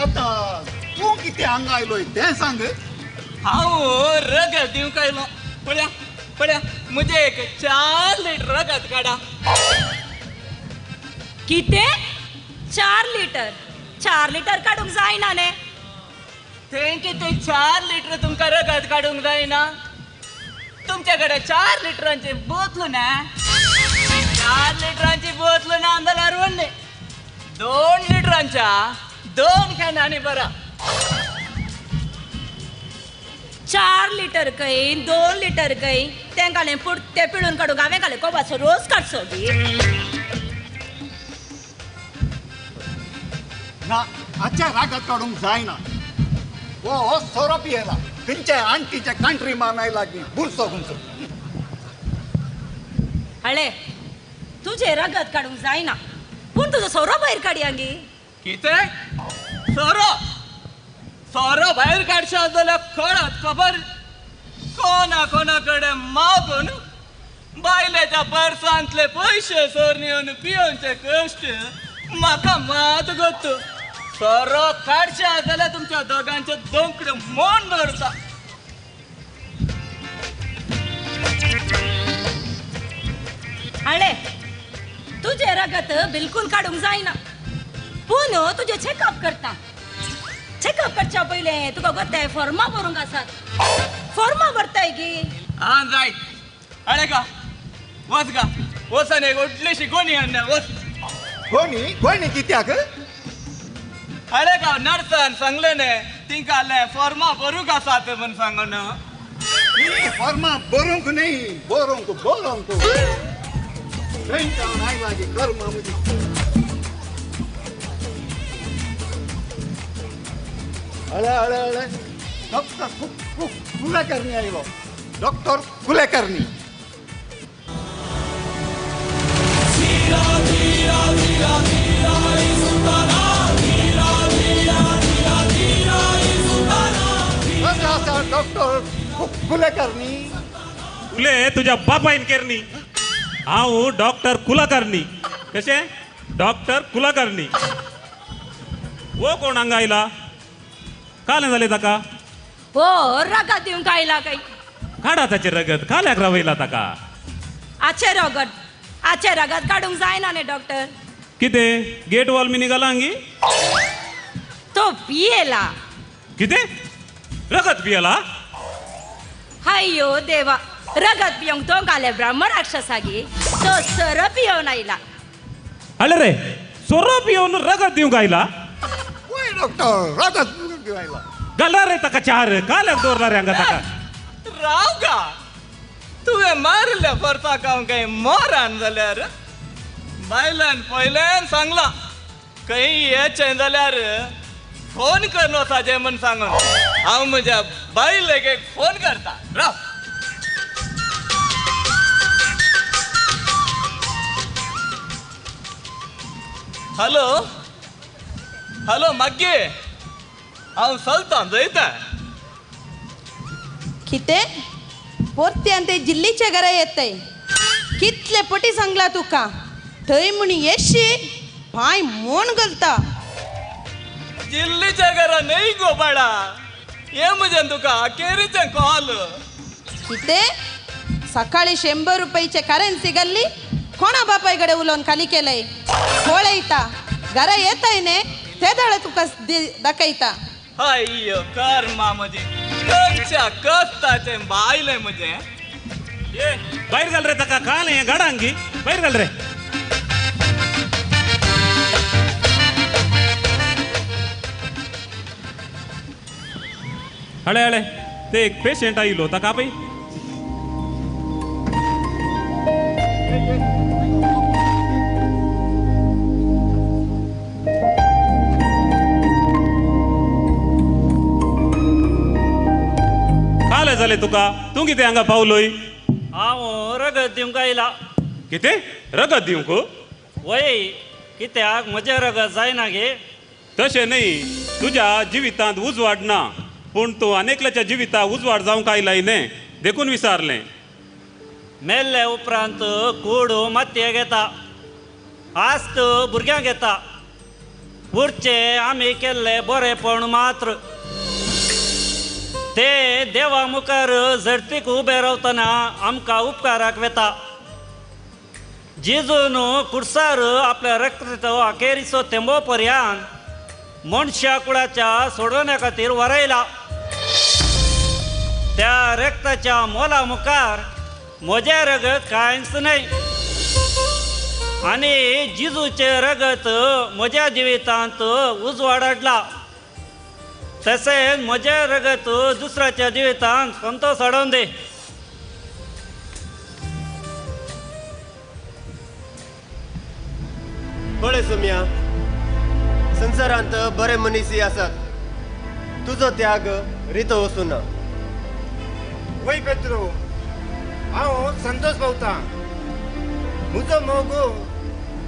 आतां तूं कितें हांगा आयलोय तें सांग. हांव रगत दिवंक आयलो. पळया पळया म्हजे एक 4 लिटर रगत काडा. कितें? 4 लिटर? 4 लिटर काडूंक जायना न्ही. थंय कितें 4 लिटर तुमकां रगत काडूंक जायना? तुमचे कडेन 4 लिटरांची बोतल ना? 4 लिटरांची बोतल ना जाल्यार व्हडली 2 लिटरांच्या 2 कॅनांनी बरा. 4 लिटर काही 2 लिटर काही तेंकाले पुरते पिळून काडूंक हांवें घाले कोबाचो रोस काडचो गी ना आजच्या रागात काढूंक जायना हो सोरो पियेला खंयचे आंटीचे कंट्री मानाय लागली बुरसो गुंचो हळे तुझे रगत काडूंक जायना पूण तुजो सोरो भायर काडया गी किते सोरो सोरो भायर काडशा जाल्यार कळत खबर कोणा कडेन मागून बायलेच्या पर्सांतले पयशे सोरून येवन पियोनचे कश्ट म्हाका मात गोत्त सोरो काडशा जाल्यार तुमच्या दोगांचे दोंकडे मोड धरता हळे तुझे रगत बिलकुल काडूंक जायना पूण तुझे चेकअप करता चेकअप करच्या पयले तुका गोताय फॉर्मा भरूंक आसात फॉर्मा भरताय गी हां जाय अरे का वचन एक व्हडलीशी गोणी हाडना वच गोणी कित्याक अरे का नर्सान सांगले ने तिंका आले फॉर्मा भरूंक आसात म्हण सांगून फॉर्मा बरोवंक न्ही बरोवंक बोलोवंक जावन आयला गे कर्मा मुजी अळे डॉक्टर कुलकर्णी आयलो डॉक्टर कुलकर्णी डॉक्टर कुलकर्णी तुले तुझ्या बापायन केरनी हांव डॉक्टर कुलकर्णी कशें डॉक्टर कुलकर्णी वो कोण हांगा आयला कालें जालें ताका हो रगत दिवंक आयला काही काडा ताचें रगत काल्याक रावयला ताका आचे रगत काडूंक जायना न्ही डॉक्टर कितें गेट वॉल मिनी घाला हांगी तो पियेला कितें रगत पियला अय्यो देवा रगत पियोंक तो घाले ब्रह्म राक्षसागी तो सर पियोन आयला अरे रे सोरो पिवन रगत दिवंक आयला वय डॉक्टर रगत पिवायला घाला रे ताका चार काल्याक दवरला रे हांगा ताका राव का तुवें मारल्या परताक हांव काही मोरान जाल्यार बायलान पयल्यान सांगला खंय येचें जाल्यार फोन कर वचाचें म्हण सांगून हांव म्हज्या बायलेक एक फोन करता राव हॅलो हॅलो मागे हांव चलतां जयता किते पोरत्यान ते जिल्लीचे घरा येतय कितले पटी सांगला तुका थंय म्हणी येशी पांय मोन घालता जिल्लीच्या घरा नाही गो बाळा ये म्हणजे तुका अखेरीचे कॉल किते सकाळी 100 रुपयाचे करन्सी घाल्ली कोणा बापायकडे उलोवन खाली केलंय पळयता घरा येताय ने ते दाळ तुका दाखयता अय्यो कर्मा म्हजे खंयच्या कष्टाचे बायले म्हजे ये भायर घाल रे ताका कालें गाडांगी भायर घाल रे हळे ते एक पेशंट आयलो ताका पळय काले जाले तुका तूं कितें हांगा पावलोय हांव रगत दिवंक आयला कितें रगत दिवंक वय कित्याक म्हजें रगत जायना गे तशें न्ही तुज्या जिवितांत उजवाड ना पूण तूं अनेकल्याच्या जिवितांत उजवाड जावंक आयलाय न्ही देखून विचारलें मेल्ले उपरांत कूड मातये घेता आस्त भुरग्यांक घेता उरचे आमी केल्ले बरेपण मात्र ते देवा मुखार झडतीक उबे रावतना आमकां उपकाराक वेता जेजून कुडसार आपल्या रक्ताचो अखेरीचो थेंबो पर्यंत मनशा कुळाच्या सोडवण्या खातीर वरयला त्या रक्ताच्या मोला मुखार म्हजें रगत कांयच नाही आनी जिजूचे रगत म्हज्या जिवितांत उजवाड हाडला तसेच म्हजे रगत दुसऱ्याच्या जिवितांक संतोष हाडून दे. पळय सोम्या, संसारांत बरे मनीसय आसात. तुजो त्याग रितो वचूना. वय पेत्रो, हांव संतोष भोवता. म्हजो मोग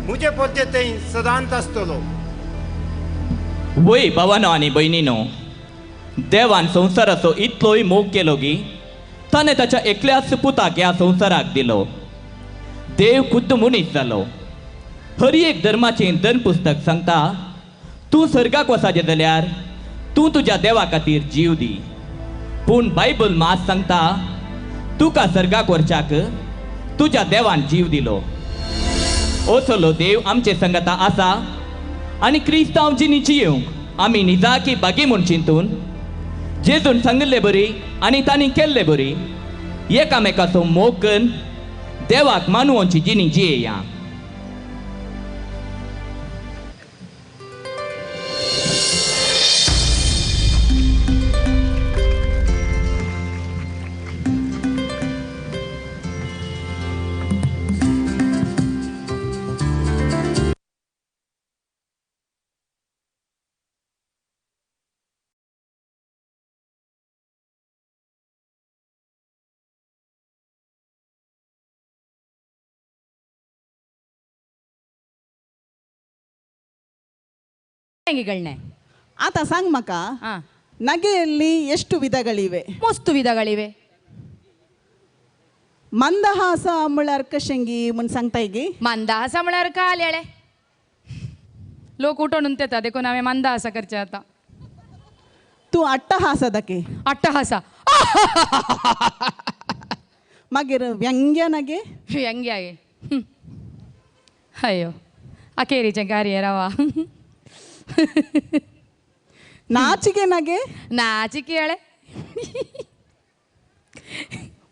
म्हजे पोरते थंय सदांत आसतलो. वय भावानो आनी भयणीनो, देवान संवसाराचो इतलोय मोग केलो की ताणें ताच्या एकल्याच पुताक ह्या संवसाराक दिलो. देव खुद्द मनीस जालो. हर एक धर्माचें धर्म पुस्तक सांगता, तूं सर्गाक वचाचें जाल्यार तूं तुज्या देवा खातीर जीव दी. पूण बायबल मात सांगता, तुका सर्गाक व्हरच्याक तुज्या देवान जीव दिलो. असलो देव आमचे संगता आसा आनी क्रिस्तांव जिणी जियेवंक आमी निजाकी बागी म्हूण चिंतून जेजून सांगिल्ले बरी आनी तांणी केल्ले बरी एकामेकाचो मोग करून देवाक मानवोवची जिणी जियेया. ಹೆಂಗಿಗಳನ್ನೇ ಆತ सांग म्हाका ಹಾ ನಗೆಯಲ್ಲಿ ಎಷ್ಟು ವಿಧಗಳಿವೆ? ಮಸ್ತ್ ವಿಧಗಳಿವೆ. ಮಂದಹಾಸ म्हळ्यार कशें गी म्हूण सांगता गी? मंदहास म्हळ्यार काल्याळे. लोक उठून उंतेता देखून हांवें मंदहास करचें आतां. तूं अट्टहास दाके. अट्टहास मागीर व्यंग्य नगे? ವ್ಯಂಗ್ಯ ಅಯ್ಯೋ ಅಕೇರಿಚೆ ಕಾರ್ಯ ರವಾ. ನಾಚಿಕೆ ನಗೆ? ನಾಚಿಕೆ ಹೇಳೆ.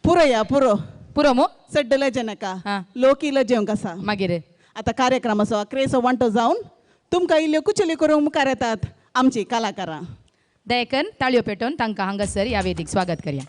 पुरया पुरो पुरोमो सड्डले जनक हा. लोकीला जेवंक आसा. मागीर आता कार्यक्रम असो अकरेसो वांटो जावन तुमकां इल्ल्यो कुचली करूंक मुखार येतात आमची कलाकारां. दयकन ताळयो पेटोवन तांकां हांगासर ह्या वेदीक स्वागत करया.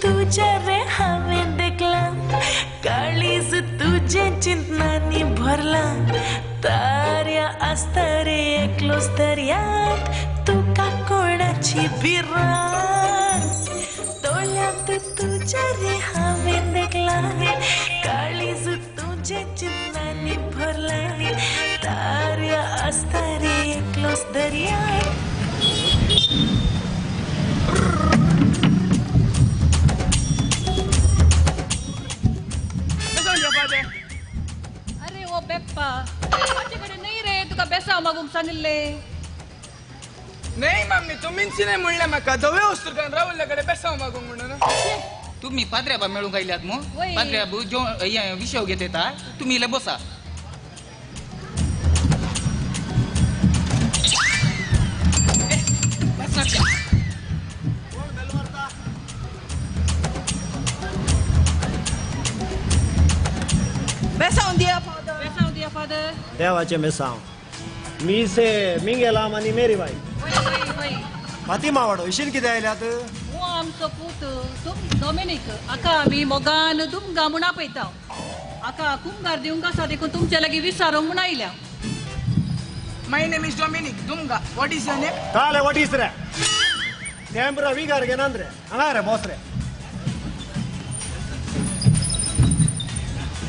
तुझ्या रे हांवें देखला, काळीज तुझे चिंतनांनी भरला. तार्या आसता रे एकलोच दर्यांत, तुका कोणाची भिरांत. दोळ्यांत तुझ्या रे हांवें देखला, काळीज तुझे चिंतनांनी भरला. तार्या आसता रे एकलोच दर्यांत. अरे ओ बेप्पा, माझ्याकडे नाही रे, तुका बेसाव मागूंक सांगिल्ले. नाही मम्मी तुम्हीच नाही म्हणले म्हाका धवे वस्तू कारण राहुल्याकडे बेसाव मागूंक म्हणून. तुम्ही पाद्र्याबा मेळूंक आयल्यात मग वय. पाद्र्याबू विषय घेत येता तुम्ही इले बसा. बेसाव दिया फादर. देवाचे मेसांव मी से मिंगेलाम आणि मेरी बाई फातिमा वाडो इशीन कितें आयल्यात? हो आमचो पूत डॉमिनिक आका आमी मोगान तुमकां म्हूण आपयता. आका कुंभार दिवंक आसा देखून तुमचे लागीं विचारूंक म्हूण आयल्या. My name is Dominic Dunga. What is your name? ಕಾಲೆ ಒಟ್ಟಿಸ್ರೆ ಟೆಂಪ್ರ ವೀಗಾರ್ಗೆ ಏನಂದ್ರೆ ಹಂಗಾರೆ ಬೋಸ್ರೆ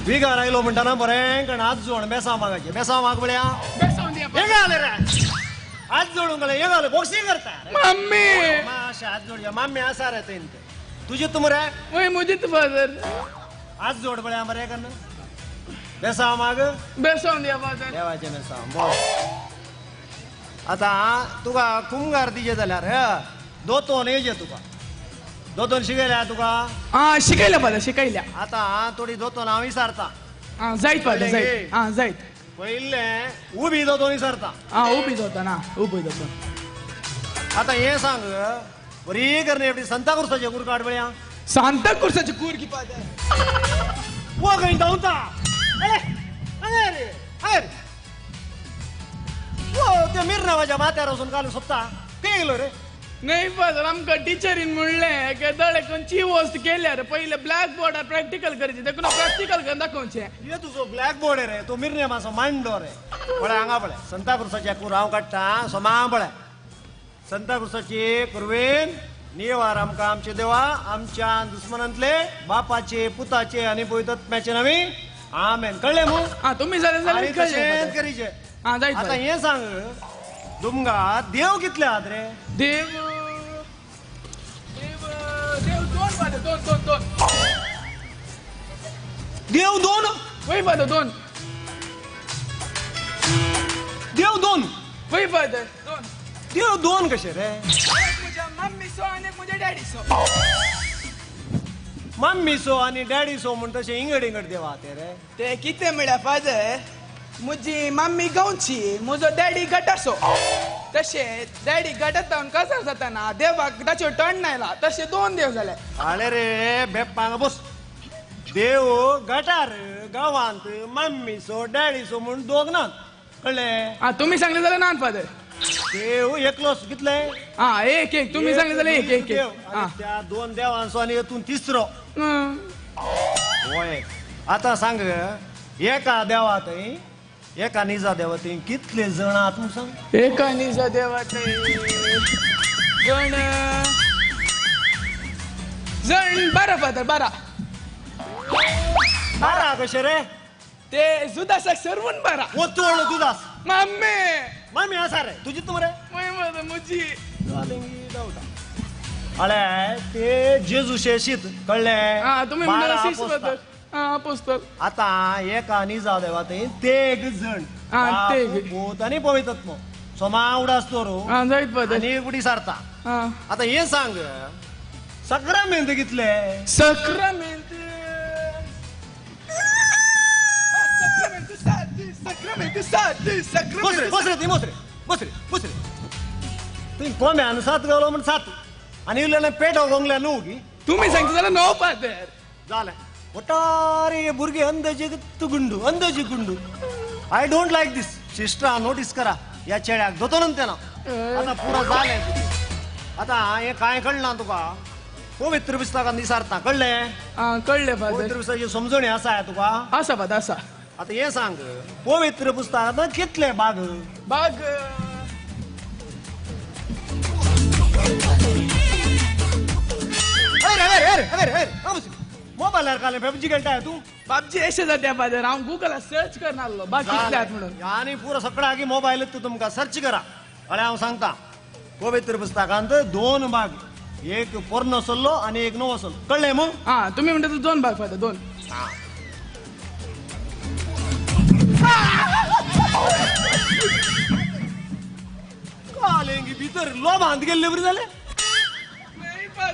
ವೀಗಾರ ಇಲ್ಲೋ ಮುಂಟಾನ ಬರೇಂಕಣ ಆದ್ ಜೋಣ ಬೇಸಾಮ ಆಗಬಳ್ಯಾ ಹೇಗ ಆಲೆ ರೆ आज जोडून ये झालं बॉक्सिंग करता मम्मी माशा आज जोड मम्मी असा रहते इनते तुझे तुम रे वही मुझे तो फादर आज जोड बळ्या मरे कन बेसा माग बेसावून द्या फादर देवाचे बेसा बोल आता तुका कुंगार दिजे जाल्यार दोतोन येजे तुका दोतोन शिकयल्या तुका हा शिकयल्या फादर शिकयल्या आता थोडी दोतोन हांव विचारता हा जायत फादर जायत हा जायत पहिले उभी दोतोन विचारता हा उभी होता ना उभी होता आता हे सांग बरी करणे एवढी संता कुर्साचे कुर काढ बळ्या सांता कुर्साची कूर की फादर वो काही धावता अरे वो ते मीर नावाच्या माथ्यावर असून काल सोपता काय गेलो रे नाही फादर आमका टीचरीन म्हणले की दळे कोणची वस्त केल्यार पहिले ब्लॅक बोर्डार प्रॅक्टिकल करचे देखून प्रॅक्टिकल करून दाखवचे ये तुझो ब्लॅक बोर्ड रे तो मिरने मासो मांडो रे बळे हांगा बळे संता कुर्साच्या कुर हांव काडटा सोमा बळे संता कुर्साची कुरवेन निवार आमकां आमचे देवा आमच्या दुश्मनांतले बापाचे पुताचे आनी पवित्रत्म्याचे नवी आमेन कळले मू हा तुम्ही जाल्यार तशेंच करीचे हा जायत आता हे सांग तुमका देव कितले आहात रे देव दोन फादर दोन देव दोन वय फादर दोन देव दोन वय फादर दोन देव दोन कशे रे मुझ्या मम्मी सो आणि मुझ्या डॅडी सो मम्मी सो आणि डॅडी सो म्हण तशे इंगड देव आहात रे ते किती मिळ्या फादर मुझी मम्मी गावची मुजो डॅडी गटासो तसे डॅडी गटात जाऊन कसं जाताना देवाक ताचे टण नायला तसे दोन देव झाले आले रे बेपांग बस देव गटार गावांत मम्मी सो डॅडी सो म्हणून दोगनात कळले हा तुम्ही सांगले जाल्यार नान फादर देव एकलोच कितले हा एक तुम्ही सांगले जाल्यार एक देव आणि त्या दोन देवांचो आणि हेतून तिसरो होय आता सांग एका देवात एका निजा देवात कितले जण आहात तू सांग एका निजा देवात जण 12 फादर 12 बारा कशे रे ते जुदासाक सरवून 12 वो तोड दुदास मम्मी मम्मी असा रे तुझी तुम रे मुजी अळे ते जेजूशे शीत कळले हा तुम्ही बारा म्हणले शिश अपोस्तल. फादर हा पुस्तक आता एका निजा देवात ते एक जण हा, ते बाप, भूत आणि पवित्रत्व सोमा उडास तोरू हा जायत फादर आणि उडी सारता हा आता हे सांग सक्रामेंत कितले सक्रामेंट तुम्ही कोंब्यान 7 गावलो म्हण 7 आणि इल्ल्यान पेटो गोंगल्या न्हू की तुम्ही सांगता जाल्यार 9 फादर झालं ಒಟ್ಟಾರೆ ಬುರ್ಗೆ अंदाजे गुंडू I don't like this sister notice करा या चेड्याक दोतो नंतर ना आता पुढं झाले आता हे काय कळना तुका पवित्र पुस्तकान दिसारता कळले कळले फादर पवित्र पुस्तकाची समजणी असा आहे तुका आसा फादर आसा आता हे सांग पवित्र पुस्तकात कितले बाग मोबाईलार काले पबजी खेळताय तू पबजी अशें जाता फादर हांव गुगलार सर्च करनासलो बाकी कितल्यात म्हणून आणि पुरो सगळा की मोबाईल तुमका सर्च करा अरे हांव सांगता पवित्र पुस्तकांत 2 भाग एक पोरनो सल्लो आणि एक नवो सल्लो कळले मग हा तुम्ही म्हणता 2 भाग फादर 2 कालेंगी भीतर लोभांत गेले बरे झाले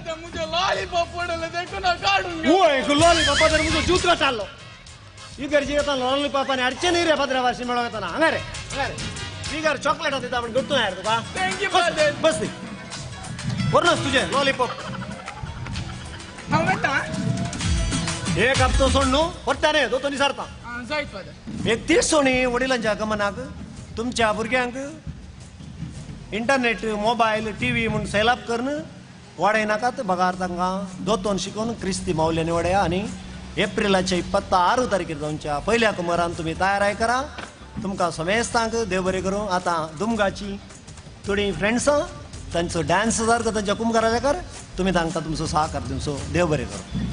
मुझे लॉलीपॉप पडले देखो ना काढून हो एक लॉलीपॉप तर मुझो जूतरा चाललो ही गरजे येता लॉलीपॉप आणि अडचण नाही रे भद्रा वर्षी मिळव येताना हंगारे बिगर चॉकलेट होती आपण गट्टू यार तुका थँक्यू फादर बस दे पूर्णच तुझे लॉलीपॉप एक हप्तो सोड न्हू पडटा रे दोतों दिसारता जायत फादर एक 30 सोणी वडिलांच्या आगमनाक तुमच्या भुरग्यांक इंटरनेट मोबाईल टीव्ही म्हणून सैलाब करणं वाडय नाकात बघार तांकां दोतोन शिकून क्रिस्ती माऊल्याने वडया आणि एप्रिलाच्या 26 तारखेर जाऊनच्या पहिल्या कुमारान तुम्ही तयाराय करा तुमकां समेस्तांक देव बरें करूं. आतां दुमगाची थोडीं फ्रेंड्सां तांचो डान्स सारको तांच्या कुमकाराच्या कर तुमी तांकां तुमचो सहकार दिवचो. देव बरें करूं.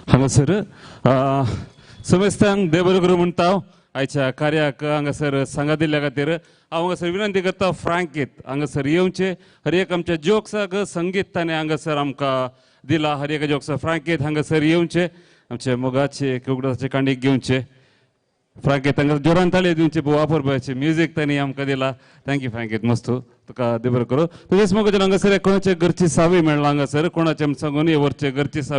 हांगासर समेस्तांक देव बरें करूं म्हणटा आयच्या कार्याक हांगासर सांगा दिल्ल्या खातीर हांव हांगासर विनंती करता फ्रँकीत हांगासर येवचे. हर एक आमच्या जोक्साक संगीत ताणें हांगासर आमकां दिला. हर एक जोक्सा फ्रँकीत हांगासर येवचे. आमचे मोगाचे कुगडाचे कांडीक घेवचे. फ्रँकीत तांकां जोरान ताळयो दिवचे. वापरपाचे म्युजीक तांणी आमकां दिला. थँक्यू फ्रँकीत मस्त तुका देव बरें करूं. तुजेच मोगाचे हांगासर कोणाचे घरची सावी मेळ्ळा हांगासर कोणाचे सांगून हे वरचे घरची सावी